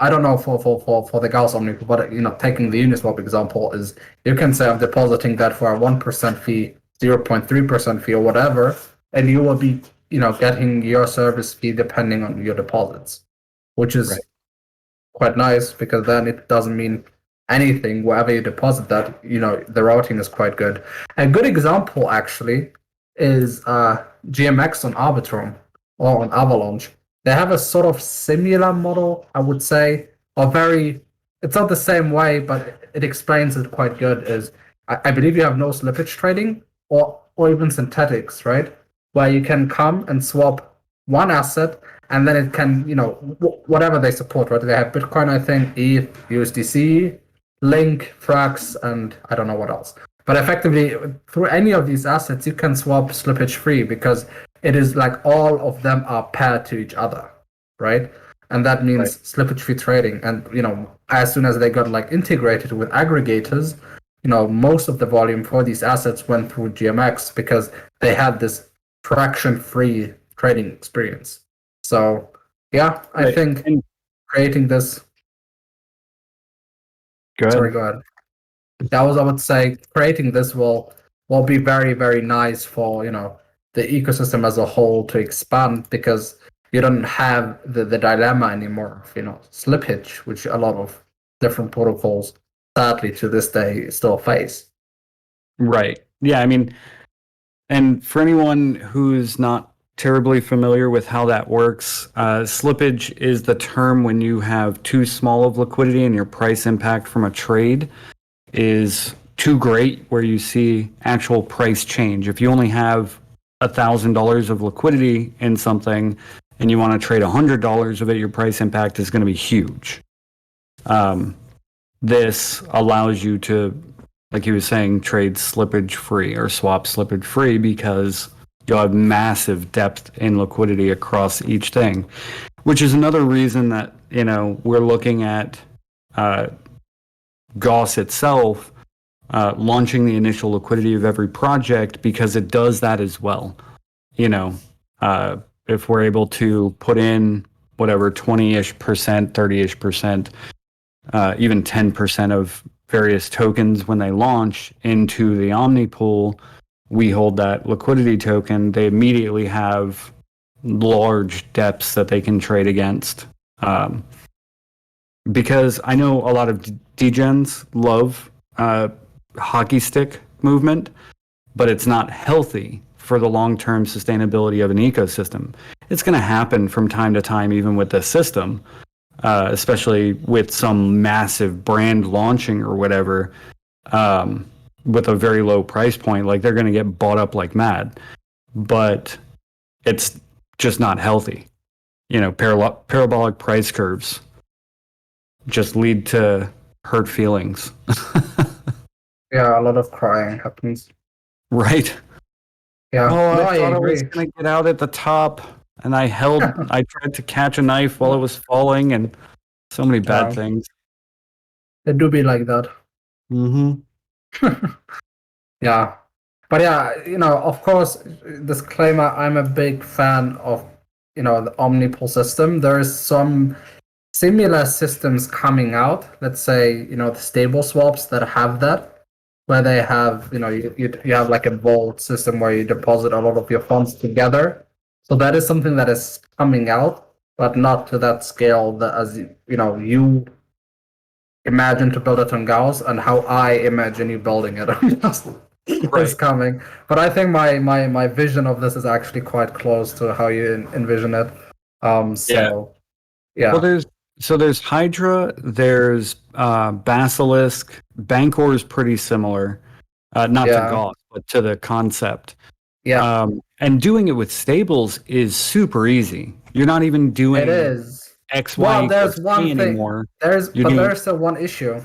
I don't know for the Gauss Omnipool, but you know, taking the Uniswap example, is you can say I'm depositing that for a 1% fee, 0.3% fee, or whatever, and you will be, you know, getting your service fee depending on your deposits, which is quite nice because then it doesn't mean anything wherever you deposit that. You know, the routing is quite good. A good example actually is GMX on Arbitrum or on Avalanche. They have a sort of similar model, I would say, or very. It's not the same way, but it explains it quite good. Is I believe you have no slippage trading or even synthetics, right? Where you can come and swap one asset, and then it can, you know, whatever they support, right? They have Bitcoin, I think, ETH, USDC, Link, Frax, and I don't know what else. But effectively, through any of these assets, you can swap slippage free because it is like all of them are paired to each other, right? And that means slippage free trading. And, you know, as soon as they got like integrated with aggregators, you know, most of the volume for these assets went through GMX because they had this fraction free trading experience. So, yeah, I think creating this. Sorry, go ahead. That was, I would say, creating this will be very, very nice for, you know, the ecosystem as a whole to expand, because you don't have the dilemma anymore of, you know, slippage, which a lot of different protocols sadly to this day still face. Right. Yeah, I mean, and for anyone who's not terribly familiar with how that works, slippage is the term when you have too small of liquidity and your price impact from a trade is too great where you see actual price change. If you only have $1,000 of liquidity in something and you want to trade $100 of it, your price impact is going to be huge. This allows you to, like he was saying, trade slippage free or swap slippage free because You'll have massive depth in liquidity across each thing, which is another reason that, we're looking at Gauss itself launching the initial liquidity of every project, because it does that as well. If we're able to put in whatever 20-ish%, 30-ish%, even 10% of various tokens when they launch into the Omnipool, we hold that liquidity token. They immediately have large depths that they can trade against. Because I know a lot of degens love hockey stick movement, but it's not healthy for the long-term sustainability of an ecosystem. It's going to happen from time to time, even with this system, especially with some massive brand launching or whatever, with a very low price point. Like, they're going to get bought up like mad, but it's just not healthy. Parabolic price curves just lead to hurt feelings. Yeah, a lot of crying happens. Right. Yeah. Oh, No, I thought I was agree. going to get out at the top, and I tried to catch a knife while it was falling, and so many bad Yeah. things. It do be like that. Mm-hmm. Yeah. But yeah, of course, disclaimer, I'm a big fan of, the Omnipool system. There is some similar systems coming out, let's say, the stable swaps that have that, where they have, you have like a vault system where you deposit a lot of your funds together. So that is something that is coming out, but not to that scale that as you imagine to build it on Gauss, and how I imagine you building it on Gauss is coming. But I think my vision of this is actually quite close to how you envision it. Yeah. Well, there's Hydra, there's Basilisk. Bancor is pretty similar, not to Gauss, but to the concept. Yeah. And doing it with stables is super easy. You're not even doing It is. X, Well, Y, there's equals one Z thing. anymore. There's still one issue.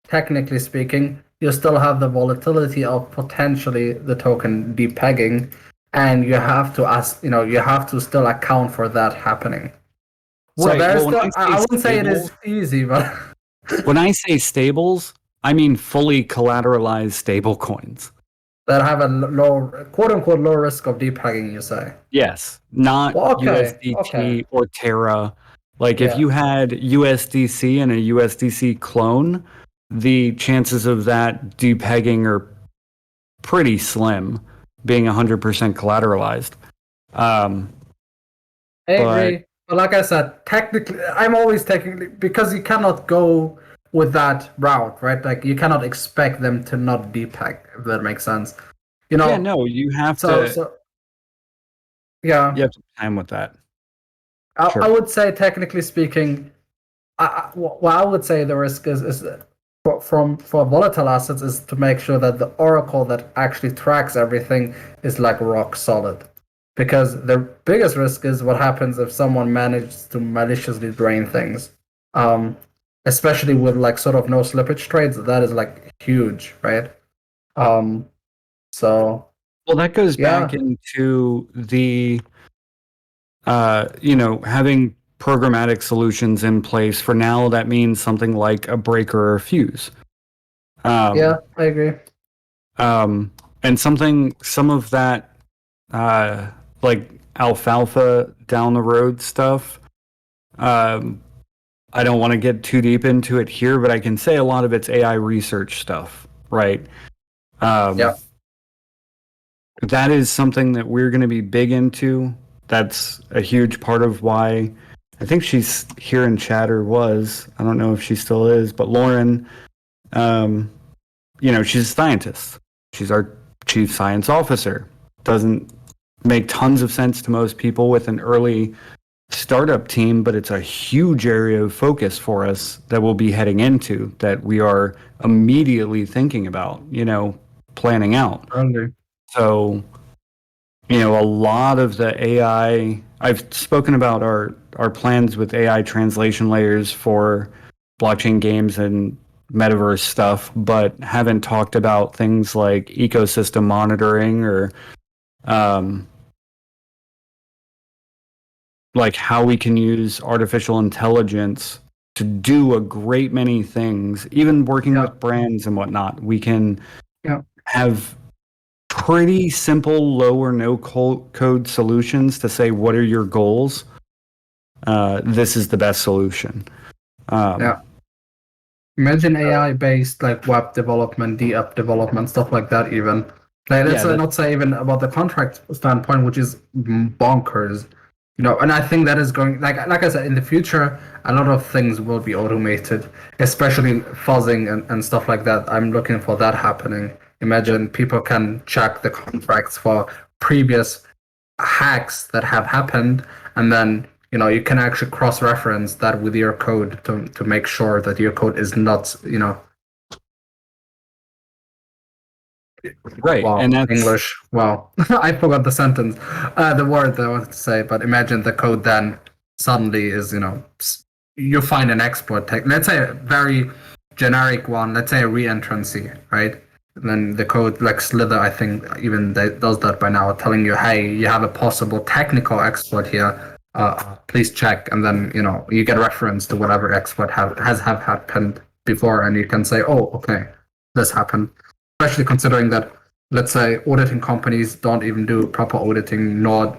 Technically speaking, you still have the volatility of potentially the token depegging, and you have to still account for that happening. So Right. there's Well, still, I wouldn't say it is easy, but when I say stables, I mean fully collateralized stable coins that have a low, quote unquote, low risk of depegging, you say? Yes, not USDT or Terra. Like, if you had USDC and a USDC clone, the chances of that depegging are pretty slim, being 100% collateralized. I agree. But like I said, technically, I'm always technically, because you cannot go with that route, right? Like, you cannot expect them to not depeg, if that makes sense. Yeah, no, you have to. Yeah, you have to time with that. I would say, technically speaking, what I would say the risk is for volatile assets is to make sure that the oracle that actually tracks everything is like rock solid. Because the biggest risk is what happens if someone manages to maliciously drain things. Especially with like sort of no slippage trades, that is like huge, right? So well, that goes back into the having programmatic solutions in place. For now, that means something like a breaker or a fuse. Yeah, I agree. And some of that, like alfalfa down the road stuff. I don't want to get too deep into it here, but I can say a lot of it's AI research stuff, right? Yeah. That is something that we're going to be big into. That's a huge part of why I think she's here in chat, or was. I don't know if she still is, but Lauren, she's a scientist. She's our chief science officer. Doesn't make tons of sense to most people with an early startup team, but it's a huge area of focus for us that we'll be heading into, that we are immediately thinking about, planning out. Okay. So, a lot of the AI, I've spoken about our plans with AI translation layers for blockchain games and metaverse stuff, but haven't talked about things like ecosystem monitoring or um, like how we can use artificial intelligence to do a great many things, even working with brands and whatnot. We can have pretty simple, low or no code solutions to say, what are your goals? This is the best solution. Imagine AI-based like web development, app development, stuff like that. Even like let's not say even about the contract standpoint, which is bonkers. And I think that is going like I said, in the future, a lot of things will be automated, especially fuzzing and stuff like that. I'm looking for that happening. Imagine people can check the contracts for previous hacks that have happened, and then you can actually cross-reference that with your code to make sure that your code is not right. Wow, and that's English. Wow, I forgot the sentence, the word that I wanted to say. But imagine the code then suddenly is you find an exploit. Let's say a very generic one. Let's say a reentrancy, right? And then the code like Slither, I think, even does that by now, telling you, hey, you have a possible technical exploit here. Please check, and then you get reference to whatever exploit has happened before, and you can say, oh, okay, this happened. Especially considering that, let's say, auditing companies don't even do proper auditing, nor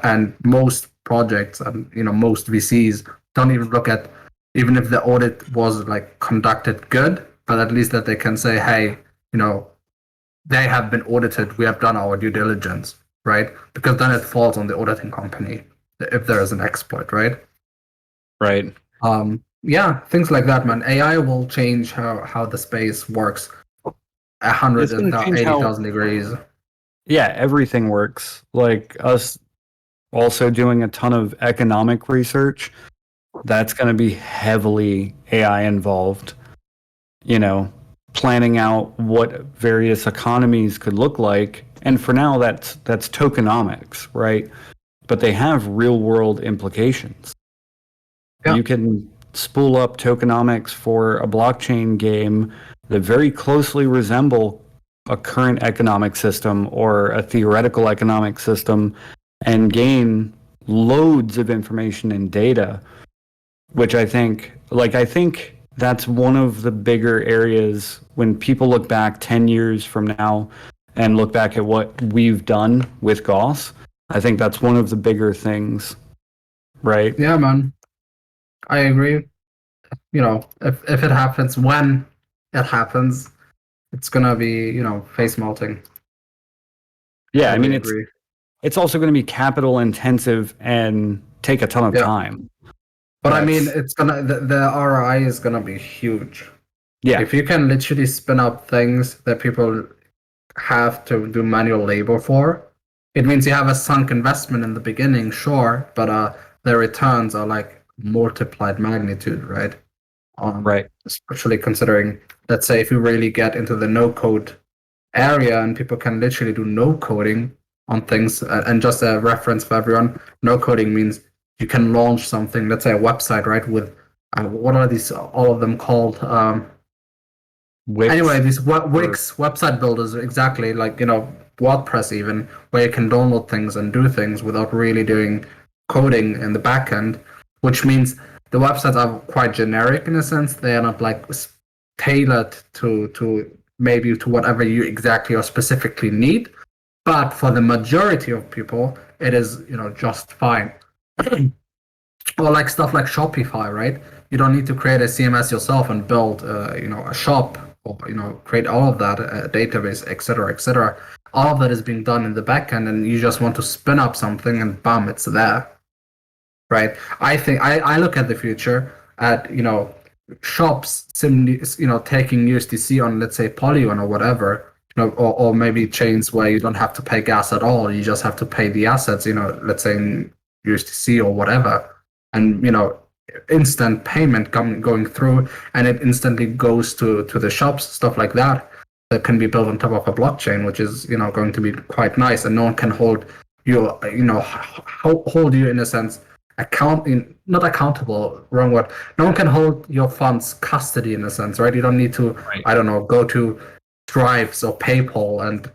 and most projects and most VCs don't even look at, even if the audit was like conducted good, but at least that they can say, hey, they have been audited, we have done our due diligence, right? Because then it falls on the auditing company if there is an exploit, right? Right. Yeah, things like that, man. AI will change how the space works 180,000 degrees. Yeah, everything works. Like us also doing a ton of economic research, that's going to be heavily AI involved. Planning out what various economies could look like. And for now, that's tokenomics, right? But they have real world implications. Yeah. You can spool up tokenomics for a blockchain game that very closely resemble a current economic system or a theoretical economic system and gain loads of information and data, which I think that's one of the bigger areas when people look back 10 years from now and look back at what we've done with Gauss. I think that's one of the bigger things, right? Yeah, man. I agree. If it happens, when it happens, it's gonna be, face melting. Yeah, I mean, it's also going to be capital intensive and take a ton of time. But I mean, it's gonna the ROI is gonna be huge. Yeah. If you can literally spin up things that people have to do manual labor for, it means you have a sunk investment in the beginning, sure, but the returns are like multiplied magnitude, right? Right. Especially considering, let's say, if you really get into the no code area and people can literally do no coding on things, and just a reference for everyone, no coding means you can launch something, let's say a website, right? With what are these? All of them called? Anyway, these Wix website builders, exactly, like WordPress, even, where you can download things and do things without really doing coding in the back end, which means the websites are quite generic in a sense. They are not like tailored to maybe to whatever you exactly or specifically need. But for the majority of people, it is just fine. Or like stuff like Shopify, right? You don't need to create a CMS yourself and build a shop, or create all of that, a database, etc., etc. All of that is being done in the backend, and you just want to spin up something and bam, it's there, right? I think I look at the future at shops taking USDC on, let's say, Polygon or whatever, or maybe chains where you don't have to pay gas at all. You just have to pay the assets, let's say in USDC or whatever, and instant payment going through, and it instantly goes to the shops, stuff like that can be built on top of a blockchain, which is going to be quite nice, and no one can hold you hold you in a sense not accountable, wrong word. No one can hold your funds custody in a sense, right? You don't need to, right, I don't know, go to Stripe or PayPal and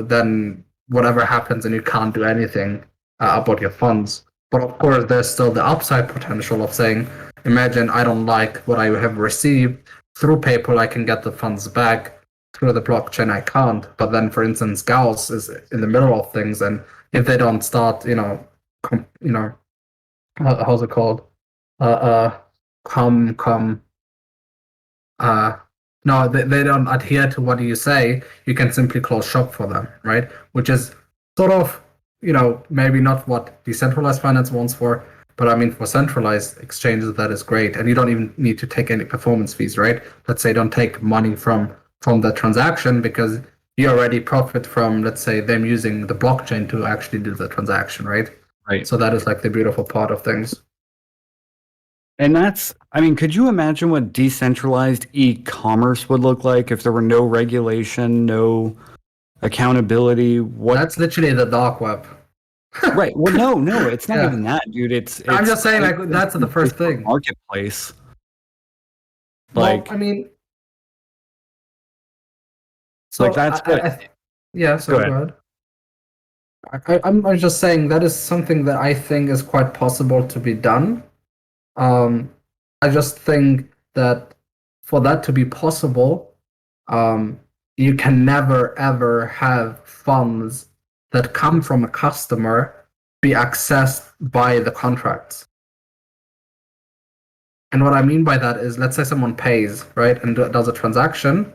then whatever happens and you can't do anything about your funds. But of course, there's still the upside potential of saying, imagine I don't like what I have received. Through PayPal, I can get the funds back. Through the blockchain, I can't. But then, for instance, Gauss is in the middle of things, and if they don't start, how's it called? Come. No, they don't adhere to what you say. You can simply close shop for them, right? Which is sort of, maybe not what decentralized finance wants for, but I mean, for centralized exchanges, that is great. And you don't even need to take any performance fees, right? Let's say don't take money from the transaction because you already profit from, let's say, them using the blockchain to actually do the transaction, right? Right. So that is like the beautiful part of things. And could you imagine what decentralized e-commerce would look like if there were no regulation, no accountability? That's literally the dark web. Right. Well, no, it's not even that, dude. I'm just saying, like, that's the first thing. Marketplace. Well, I mean, so like that's what. Yeah. So go ahead. I'm just saying that is something that I think is quite possible to be done. I just think that for that to be possible, you can never ever have funds that come from a customer be accessed by the contracts. And what I mean by that is, let's say someone pays, right, and does a transaction.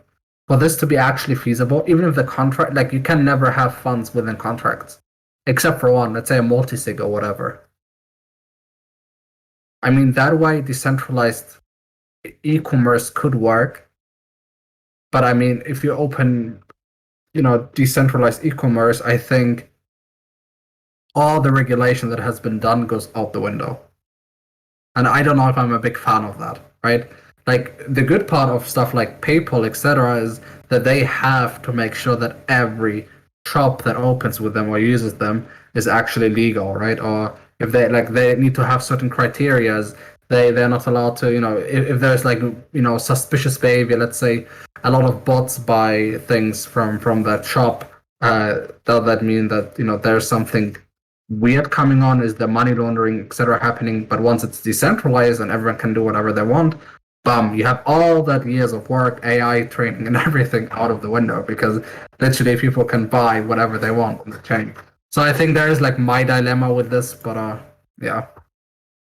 For this to be actually feasible, even if the contract, like, you can never have funds within contracts, except for one, let's say a multi-sig or whatever. I mean, that way decentralized e-commerce could work. But I mean, if you open, decentralized e-commerce, I think all the regulation that has been done goes out the window. And I don't know if I'm a big fan of that, right? Like, the good part of stuff like PayPal, etc., is that they have to make sure that every shop that opens with them or uses them is actually legal, right? Or if they need to have certain criterias, they're not allowed to, if there's suspicious behavior, let's say a lot of bots buy things from that shop, that mean that there's something weird coming on, is the money laundering, etc., happening. But once it's decentralized and everyone can do whatever they want, bam, you have all that years of work, AI training, and everything out of the window, because literally people can buy whatever they want on the chain. So I think there is my dilemma with this, but yeah.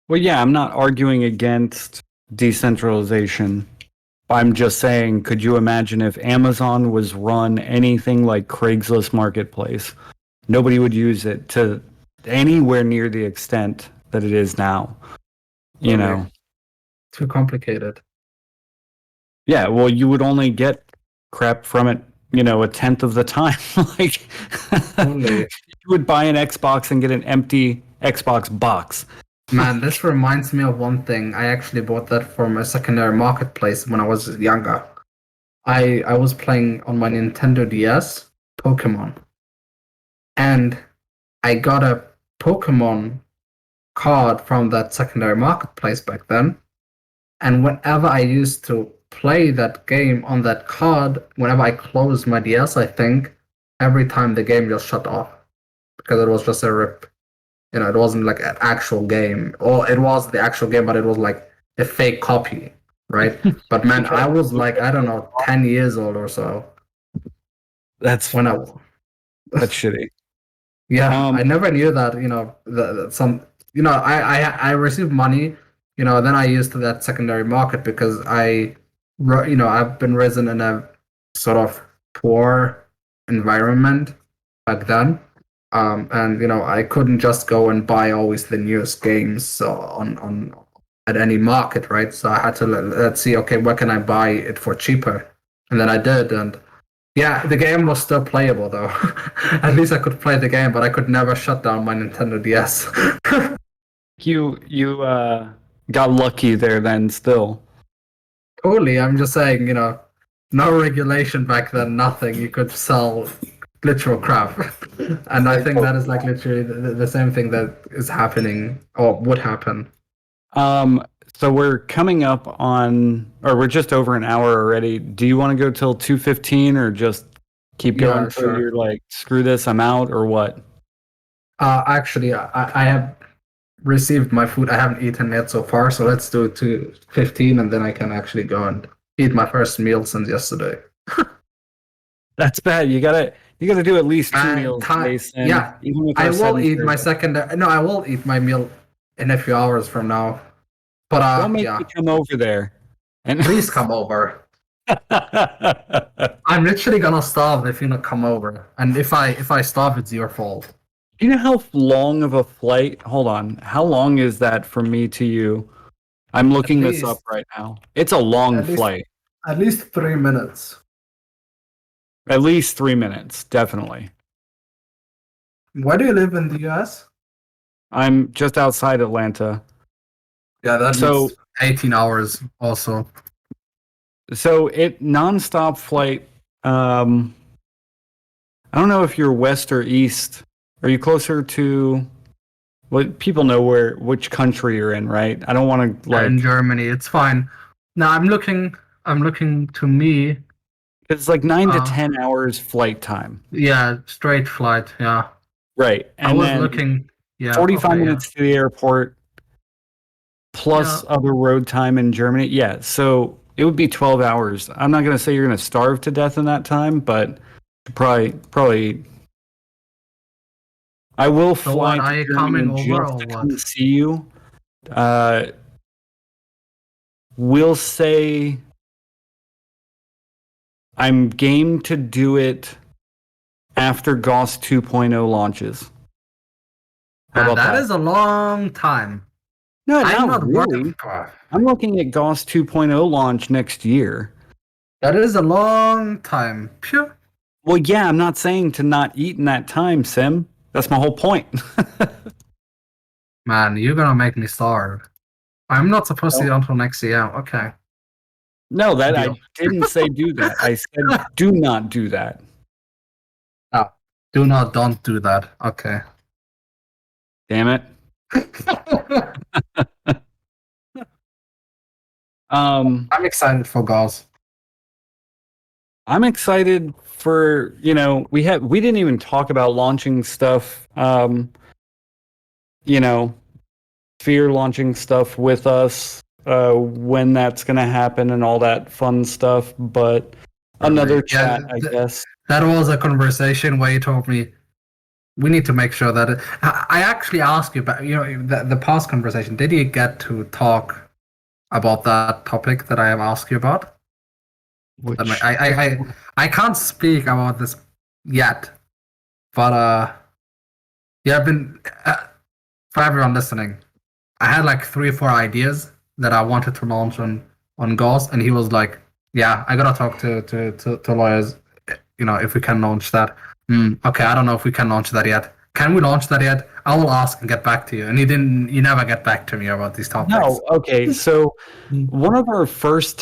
Well, yeah, I'm not arguing against decentralization. I'm just saying, could you imagine if Amazon was run anything like Craigslist Marketplace? Nobody would use it to anywhere near the extent that it is now. Too complicated. Yeah, well, you would only get crap from it, a tenth of the time. You would buy an Xbox and get an empty Xbox box. Man, this reminds me of one thing. I actually bought that from a secondary marketplace when I was younger. I was playing on my Nintendo DS Pokemon. And I got a Pokemon card from that secondary marketplace back then. And whenever I used to play that game on that card, whenever I closed my DS, I think, every time the game just shut off. Because it was just a rip. It wasn't like an actual game. Or it was the actual game, but it was like a fake copy, right? But man, I was I don't know, 10 years old or so. That's shitty. Yeah, I never knew that, I received money, then I used that secondary market because I've been raised in a sort of poor environment back then. And I couldn't just go and buy always the newest games on at any market, right? So I had to let's see, okay, where can I buy it for cheaper? And then I did, and yeah, the game was still playable though. At least I could play the game, but I could never shut down my Nintendo DS. You got lucky there then still. Totally, I'm just saying, no regulation back then, nothing. You could sell literal crap. And I think that is literally the same thing that is happening or would happen. So we're coming up on, or we're just over an hour already. Do you want to go till 2:15 or just Keep Yeah, going till sure. you're like, screw this, I'm out, or what? Actually, I have received my food. I haven't eaten yet so far, so let's do it to 15, and then I can actually go and eat my first meal since yesterday. That's bad. You gotta do at least 2 meals a day, Sim, Yeah, even with I our will eat sedentary. my second. No, I will eat my meal in a few hours from now. But Don't make me yeah, come over there. And please come over. I'm literally gonna starve if you don't come over, and if I starve, it's your fault. Do you know how long of a flight? Hold on. How long is that from me to you? I'm At looking this up least, right now. It's a long at least, flight. at least 3 minutes. At least 3 minutes, definitely. Where do you live in the US? I'm just outside Atlanta. Yeah, that So means 18 hours also. it nonstop flight. I don't know if you're west or east. Are you closer to what people know which country you're in, right? I don't want to In like Germany, it's fine. Now I'm looking to me. it's like 9 to 10 hours Uh, flight time. yeah, straight flight. Yeah, Right. I And was then looking. Yeah, 45 okay, yeah, minutes to the airport yeah. plus other road time in Germany. Yeah. So it would be 12 hours. I'm not going to say you're going to starve to death in that time, but probably I will So what? fly Are to you Germany coming over just or to what? come see you. Uh, we'll say I'm game to do it after Gauss 2.0 launches. How Man, about that that? is a long time. No, I'm not not working. really. I'm looking at Gauss 2.0 launch next year. That is a long time. Phew. Well, yeah, I'm not saying to not eat in that time, Sim. That's my whole point. Man, you're gonna make me starve. I'm not supposed to eat No, until next year. Okay, no, that I deal. didn't say do that. I said do not do that. Ah, don't do that. Okay. Damn it. Um, I'm excited for Gauss. I'm excited for, we didn't even talk about launching stuff, you know, Sphere launching stuff with us, when that's going to happen and all that fun stuff, but Really. another Yeah, chat, I guess. that was a conversation where you told me we need to make sure that I actually asked you about the past conversation. Did you get to talk about that topic that I have asked you about? Which I can't speak about this yet, but yeah, I've been for everyone listening. I had like 3 or 4 ideas that I wanted to launch on Gauss, and he was like, "Yeah, I gotta talk to lawyers, if we can launch that." Okay, I don't know if we can launch that yet. Can we launch that yet? I will ask and get back to you. And he didn't. You never get back to me about these topics. No, okay. So one of our first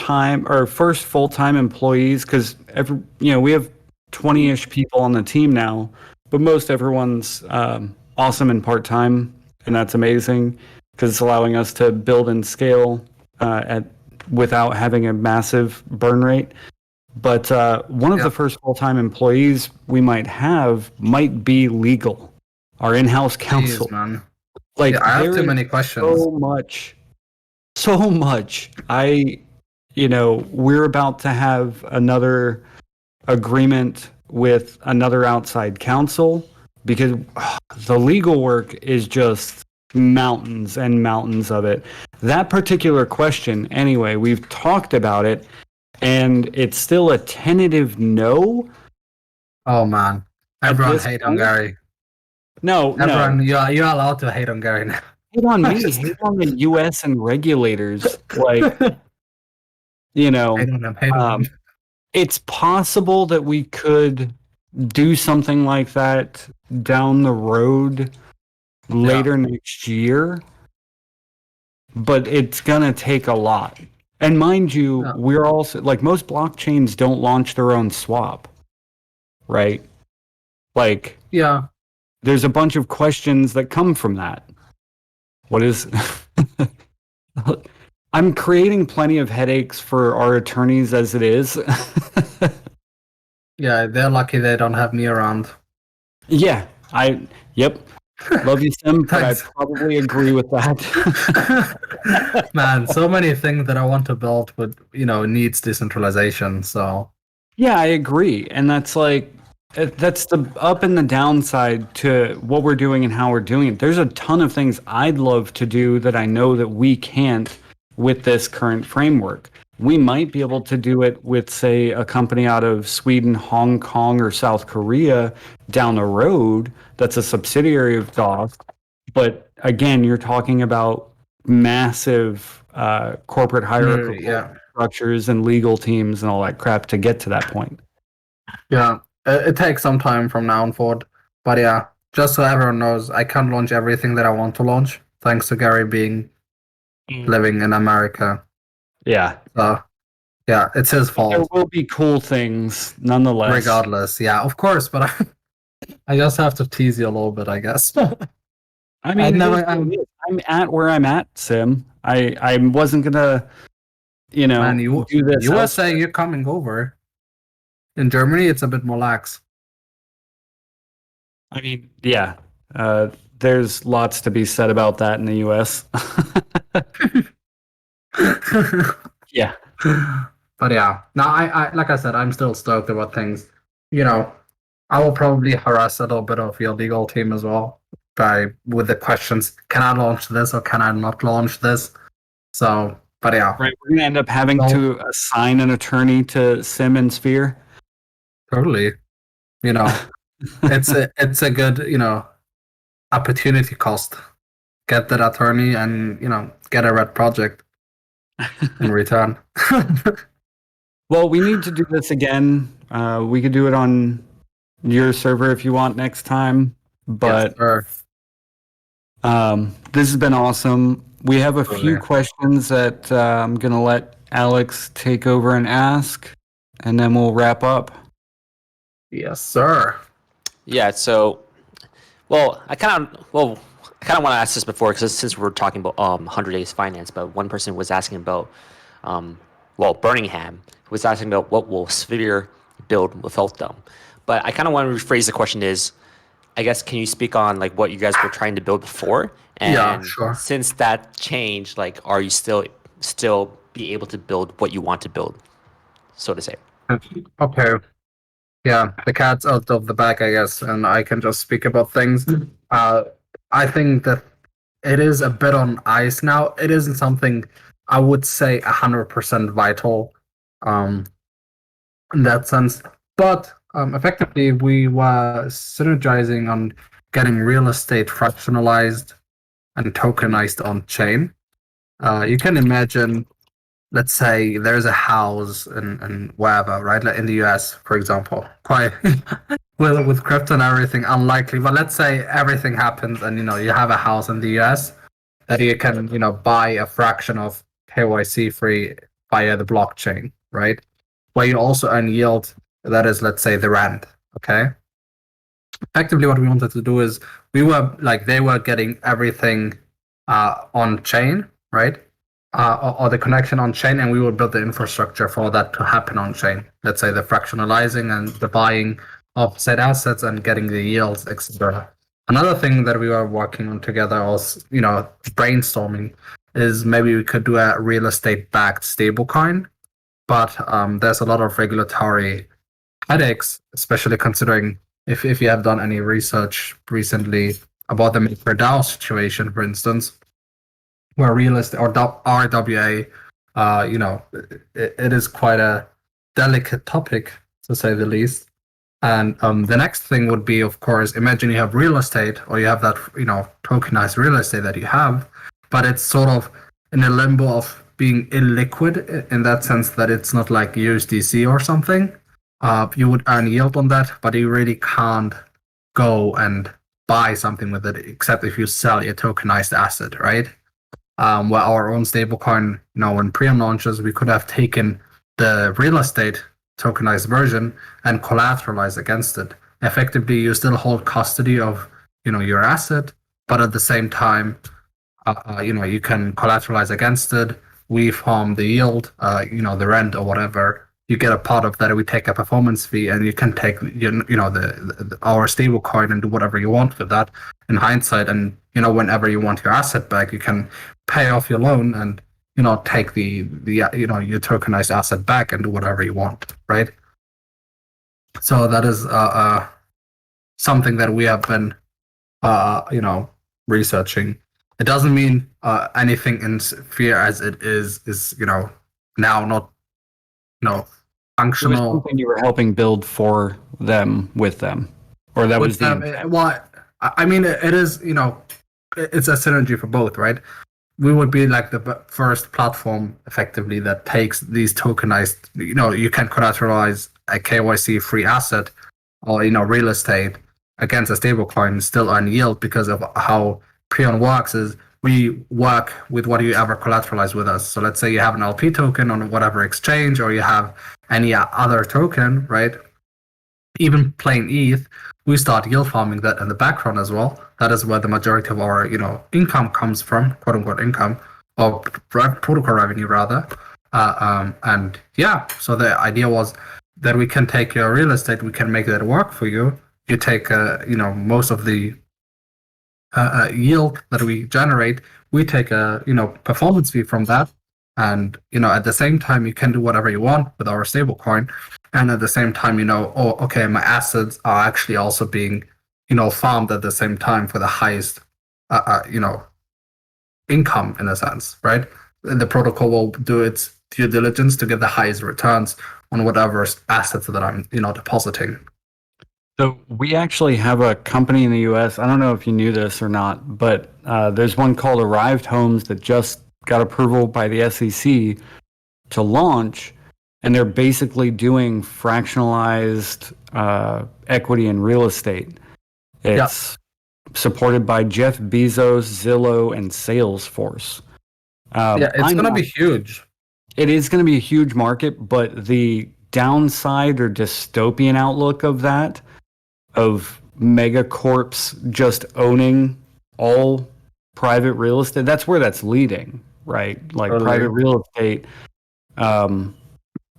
full-time employees, because we have 20-ish people on the team now, but most everyone's awesome and part-time, and that's amazing because it's allowing us to build and scale without having a massive burn rate. But one of Yeah. the first full-time employees we might have might be legal, our in-house Jeez, counsel. man. Like Yeah, I have there too is many questions. so much. We're about to have another agreement with another outside counsel because the legal work is just mountains and mountains of it. That particular question, anyway, we've talked about it and it's still a tentative no Oh man, at everyone this hate on point. Gary. No. Everyone, you're allowed to hate on Gary now. Hate on me, Just hate on the US and regulators. Like, you know, hate on him. Hate on him. um, it's possible that we could do something like that down the road Yeah. later next year, but it's gonna take a lot. And mind you, Yeah. we're also like most blockchains don't launch their own swap, right? Like Yeah. there's a bunch of questions that come from that. What is I'm creating plenty of headaches for our attorneys as it is. Yeah, they're lucky they don't have me around. Yeah, yep. Love you, Sim, but I Thanks. probably agree with that. Man, so many things that I want to build, but needs decentralization. So Yeah, I agree. And that's like, that's the up and the downside to what we're doing and how we're doing it. There's a ton of things I'd love to do that I know that we can't with this current framework. We might be able to do it with, say, a company out of Sweden, Hong Kong, or South Korea down the road that's a subsidiary of DOS. But again, you're talking about massive corporate hierarchical yeah, structures and legal teams and all that crap to get to that point. yeah, it takes some time from now on forward. But yeah, just so everyone knows, I can't launch everything that I want to launch, thanks to Gary being living in America. Yeah. So yeah, it's his There fault. will be cool things nonetheless. Regardless, yeah, of course. But I just have to tease you a little bit, I guess. I mean, I'm at where I'm at, Sim. I wasn't gonna, Man, do this. you were saying you're coming over. In Germany, it's a bit more lax. I mean, yeah. There's lots to be said about that in the U.S. Yeah. But yeah, no, I like I said, I'm still stoked about things. I will probably harass a little bit of your legal team as well with the questions. Can I launch this or can I not launch this? So, but yeah, Right. We're gonna end up having to assign an attorney to Sim and Sphere. totally. It's a good opportunity cost. Get that attorney and get a red project in return. Well, we need to do this again. We could do it on your server if you want next time. But Yes, sir. This has been awesome. We have a few Totally. questions that I'm going to let Alex take over and ask, and then we'll wrap up. Yes, sir. Yeah. So, I kind of want to ask this before because since we're talking about 100 days finance, but one person was asking about Birmingham was asking about what will Sphere build without them. But I kind of want to rephrase the question is, I guess, can you speak on like what you guys were trying to build before? And Yeah, sure. since that changed, like, are you still be able to build what you want to build, so to say? Okay. Yeah, the cat's out of the bag, I guess, and I can just speak about things. I think that it is a bit on ice now. It isn't something I would say 100% vital, um, in that sense. But effectively, we were synergizing on getting real estate fractionalized and tokenized on chain. You can imagine, let's say there's a house in wherever, right? Like in the US, for example. Quite with crypto and everything, unlikely. But let's say everything happens and you have a house in the US that you can, buy a fraction of KYC free via the blockchain, right? Where you also earn yield, that is, let's say, the rent. Okay. Effectively what we wanted to do is they were getting everything on chain, right? Or the connection on chain, and we would build the infrastructure for that to happen on chain. Let's say the fractionalizing and the buying of said assets and getting the yields, etc. Another thing that we were working on together was, brainstorming, is maybe we could do a real estate backed stablecoin, but there's a lot of regulatory headaches, especially considering if you have done any research recently about the MakerDAO situation, for instance, where real estate or RWA, it is quite a delicate topic to say the least. And the next thing would be, of course, imagine you have real estate or you have that, tokenized real estate that you have, but it's sort of in a limbo of being illiquid in that sense that it's not like USDC or something. You would earn yield on that, but you really can't go and buy something with it except if you sell your tokenized asset, right? Where our own stablecoin, when Priam launches, we could have taken the real estate tokenized version and collateralized against it. Effectively, you still hold custody of, your asset, but at the same time, you can collateralize against it. We farm the yield, the rent or whatever, you get a part of that. We take a performance fee, and you can take our stable coin and do whatever you want with that. In hindsight, and whenever you want your asset back, you can pay off your loan and take the your tokenized asset back and do whatever you want, right? So that is something that we have been researching. It doesn't mean anything in Sphere as it is now not functional. It was something you were helping build for them with them, or that was the intent. Well, I mean, it is it's a synergy for both, right? We would be like the first platform effectively that takes these tokenized, you can collateralize a KYC free asset or real estate against a stablecoin, still earn yield, because of how Peon works is we work with what you ever collateralize with us. So let's say you have an LP token on whatever exchange, or you have any other token, right? Even plain ETH, we start yield farming that in the background as well. That is where the majority of our income comes from, quote unquote income, or protocol revenue rather. And yeah, so the idea was that we can take your real estate, we can make that work for you. You take most of the yield that we generate, we take a performance fee from that, and at the same time you can do whatever you want with our stablecoin, and at the same time oh okay, my assets are actually also being farmed at the same time for the highest income, in a sense, right? The protocol will do its due diligence to get the highest returns on whatever assets that I'm depositing. So we actually have a company in the U.S. I don't know if you knew this or not, but there's one called Arrived Homes that just got approval by the SEC to launch, and they're basically doing fractionalized equity in real estate. It's supported by Jeff Bezos, Zillow, and Salesforce. It's going to be huge. It is going to be a huge market, but the downside or dystopian outlook of that, of megacorps just owning all private real estate, that's where that's leading, right? Like totally. Private real estate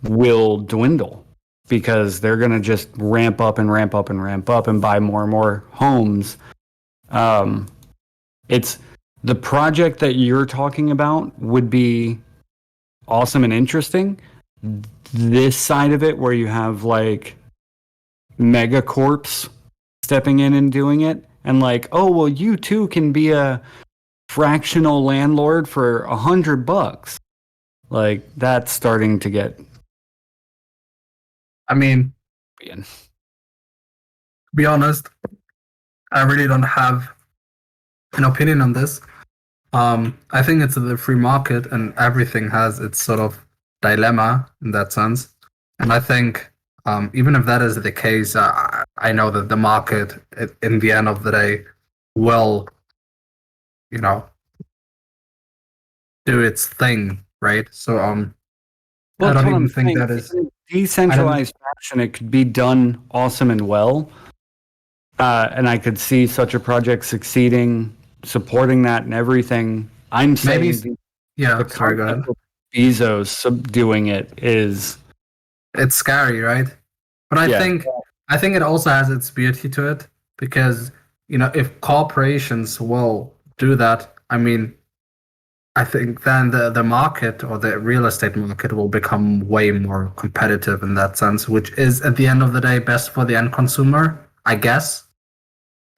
will dwindle because they're going to just ramp up and ramp up and ramp up and buy more and more homes. It's the project that you're talking about would be awesome and interesting. This side of it, where you have like megacorps stepping in and doing it, and like, oh well, you too can be a fractional landlord for $100. Like, that's starting to get. I mean, to be honest, I really don't have an opinion on this. I think it's the free market, and everything has its sort of dilemma in that sense. And I think even if that is the case, I know that the market, in the end of the day, will, do its thing, right? So, well, I don't even think that is decentralized fashion. It could be done awesome and well, and I could see such a project succeeding, supporting that and everything. I'm saying, sorry, go ahead. Bezos doing it is. It's scary, right? But I think it also has its beauty to it, because if corporations will do that, I mean, I think then the market, or the real estate market, will become way more competitive in that sense, which is at the end of the day best for the end consumer, I guess,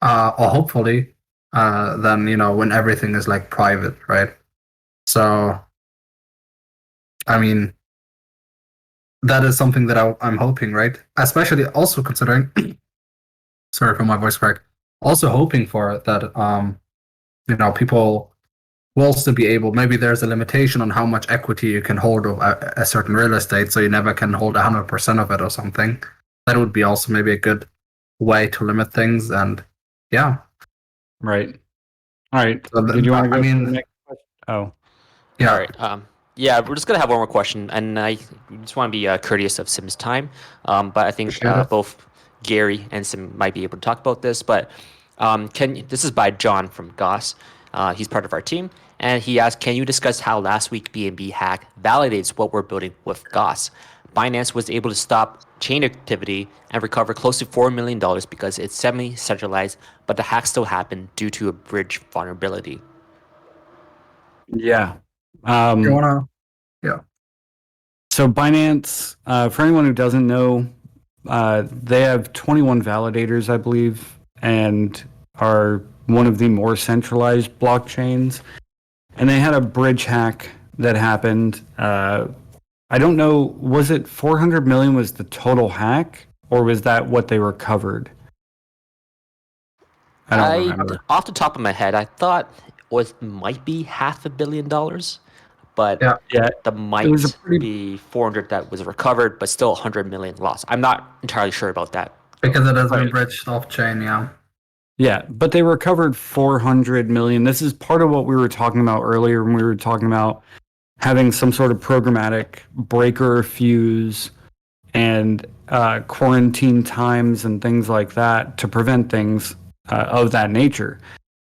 or hopefully, than when everything is like private, right? So, I mean, that is something that I'm hoping, right? Especially also considering, sorry for my voice crack, also hoping for that, people will still be able, maybe there's a limitation on how much equity you can hold of a certain real estate, so you never can hold 100% of it or something. That would be also maybe a good way to limit things, and yeah. Right. All right. So Did you want to go to the next question? Oh. Yeah. All right. Yeah, we're just going to have one more question, and I just want to be courteous of Sim's time, but I think both Gary and Sim might be able to talk about this, but this is by John from Gauss. He's part of our team, and he asked, can you discuss how last week BNB hack validates what we're building with Gauss? Binance was able to stop chain activity and recover close to $4 million because it's semi-centralized, but the hack still happened due to a bridge vulnerability. Yeah. You wanna? Yeah. So Binance, for anyone who doesn't know, they have 21 validators, I believe, and are one of the more centralized blockchains. And they had a bridge hack that happened. I don't know, was it 400 million was the total hack, or was that what they recovered? I don't remember. Off the top of my head, I thought might be $500 million, but Yeah. Yeah, the it was a might pretty be 400 that was recovered, but still 100 million lost. I'm not entirely sure about that. Because it has been Right. bridged off chain, yeah. Yeah, but they recovered 400 million. This is part of what we were talking about earlier when we were talking about having some sort of programmatic breaker fuse and quarantine times and things like that to prevent things of that nature.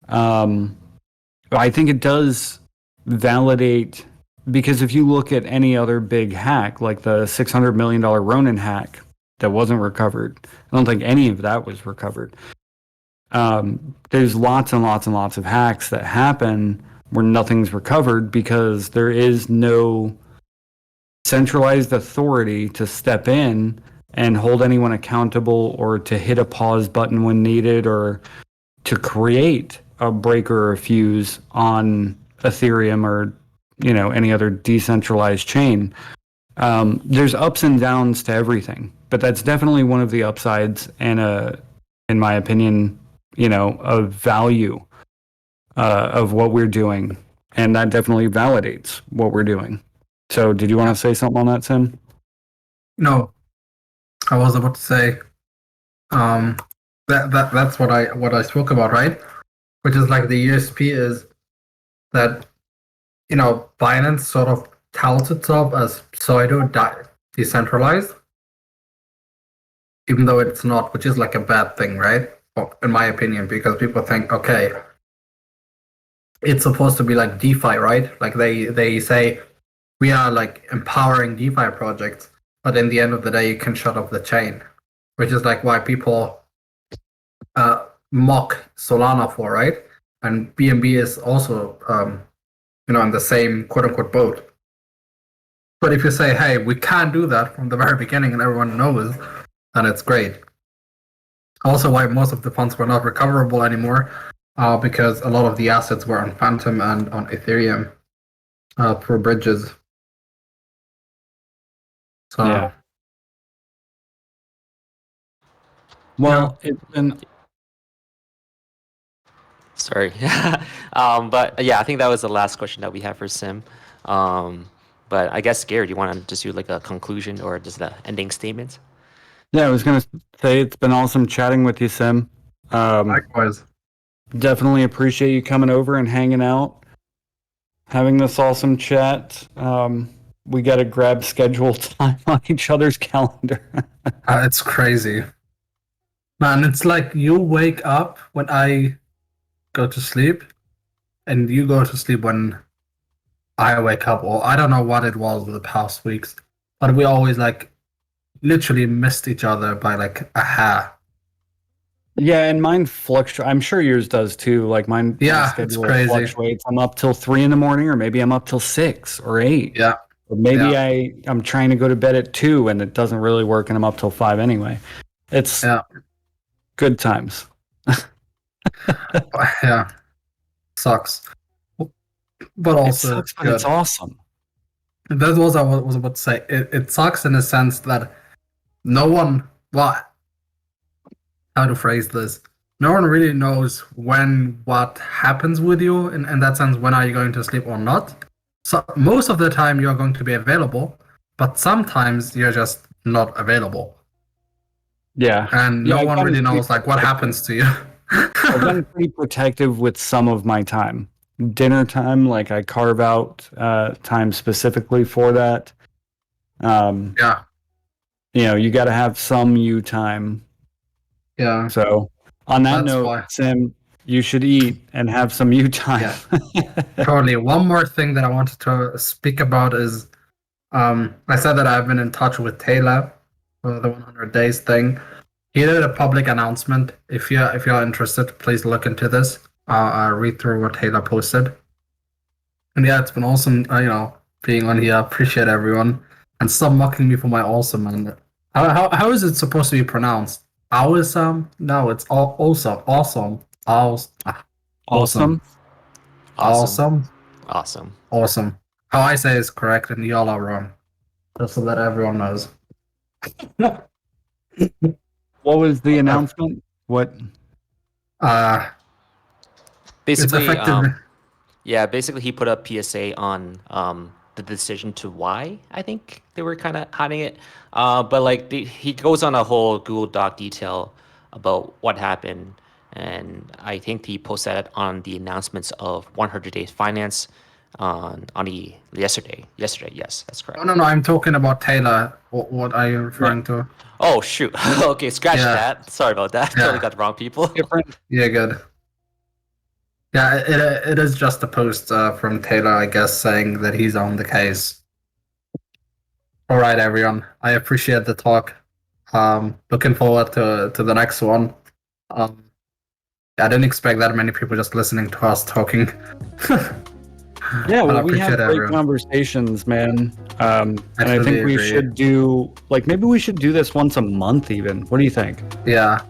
I think it does validate, because if you look at any other big hack, like the $600 million Ronin hack that wasn't recovered, I don't think any of that was recovered. There's lots and lots and lots of hacks that happen where nothing's recovered because there is no centralized authority to step in and hold anyone accountable or to hit a pause button when needed or to create a breaker or a fuse on Ethereum or any other decentralized chain. There's ups and downs to everything, but that's definitely one of the upsides and in my opinion, a value of what we're doing, and that definitely validates what we're doing. So, did you want to say something on that, Sim? No, I was about to say, that's what I spoke about, right? Which is like the USP is that Binance sort of touts itself as pseudo decentralized, even though it's not, which is like a bad thing, right? In my opinion, because people think, okay, it's supposed to be like DeFi, right? Like they say we are like empowering DeFi projects, but in the end of the day, you can shut off the chain, which is like why people mock Solana for, right? And BNB is also in the same quote unquote boat. But if you say, hey, we can't do that from the very beginning and everyone knows, then it's great. Also, why most of the funds were not recoverable anymore, because a lot of the assets were on Phantom and on Ethereum for bridges. So, Yeah. Well, it's been. Sorry. But yeah, I think that was the last question that we have for Sim. But I guess, Gary, do you want to just do like a conclusion or just the ending statement? Yeah, I was going to say it's been awesome chatting with you, Sim. likewise. Definitely appreciate you coming over and hanging out, having this awesome chat. We got to grab schedule time on each other's calendar. It's crazy. Man, it's like you wake up when I go to sleep, and you go to sleep when I wake up, or I don't know what it was the past weeks, but we always like literally missed each other by like a hair. Yeah, and mine fluctuates. I'm sure yours does too. Like my Yeah, it's schedule crazy. fluctuates. I'm up till 3 in the morning, or maybe I'm up till 6 or 8. Yeah. Or maybe Yeah. I'm trying to go to bed at 2 and it doesn't really work and I'm up till 5 anyway. It's good times. Yeah. Sucks. But It also sucks, but good. it's awesome. That was I was about to say. It sucks in a sense that no one, well, how to phrase this, no one really knows when what happens with you in that sense. When are you going to sleep or not? So most of the time you're going to be available, but sometimes you're just not available. Yeah. And Yeah, no I've one gotten really pretty knows like what protective. happens to you. I've gotten pretty protective with some of my time. Dinner time, like I carve out time specifically for that. Yeah. You got to have some you time. Yeah. So, on that That's note, why. Sim, you should eat and have some you time. Yeah. Totally. One more thing that I wanted to speak about is I said that I've been in touch with Taylor for the 100 days thing. He did a public announcement. If you're interested, please look into this. I'll read through what Taylor posted. And yeah, it's been awesome, being on here. Appreciate everyone. And stop mocking me for my awesome, man. How is it supposed to be pronounced? Awesome? No, it's awesome. Awesome. Awesome. Awesome. Awesome. Awesome. Awesome. How I say is correct and y'all are wrong. Just so that everyone knows. What was the announcement? What? Basically, it's effective. basically he put a PSA on the decision to why. I think they were kind of hiding it, but like he goes on a whole Google Doc detail about what happened, and I think he posted it on the announcements of 100 Days Finance on the yesterday. Yesterday, yes, that's correct. No, I'm talking about Taylor. What are you referring to? Oh shoot. Okay, scratch Yeah. that. Sorry about that. Yeah. Totally got the wrong people. Different. Yeah, good. Yeah, it is just a post from Taylor, I guess, saying that he's on the case. All right, everyone. I appreciate the talk. Looking forward to the next one. I didn't expect that many people just listening to us talking. Yeah, But I well, we have appreciate great everyone. conversations, man. And I truly think we agree. should do, maybe we should do this once a month even. What do you think? Yeah,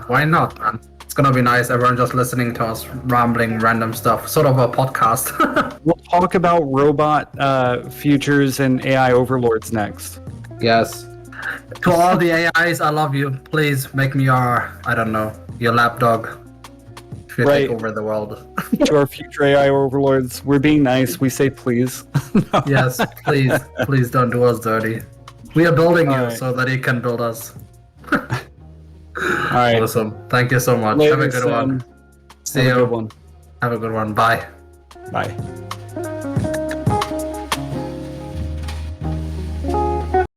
why not, man? It's gonna be nice. Everyone just listening to us rambling random stuff, sort of a podcast. We'll talk about robot futures and AI overlords next. Yes. To all the AIs, I love you. Please make me your lapdog. If you Right. take over the world. To our future AI overlords, we're being nice. We say please. Yes, please don't do us dirty. We are building you All right. so that you can build us. All right. Awesome. Thank you so much. Later, Have a good one. Sam. See Have a you. good one. Have a good one. Bye. Bye.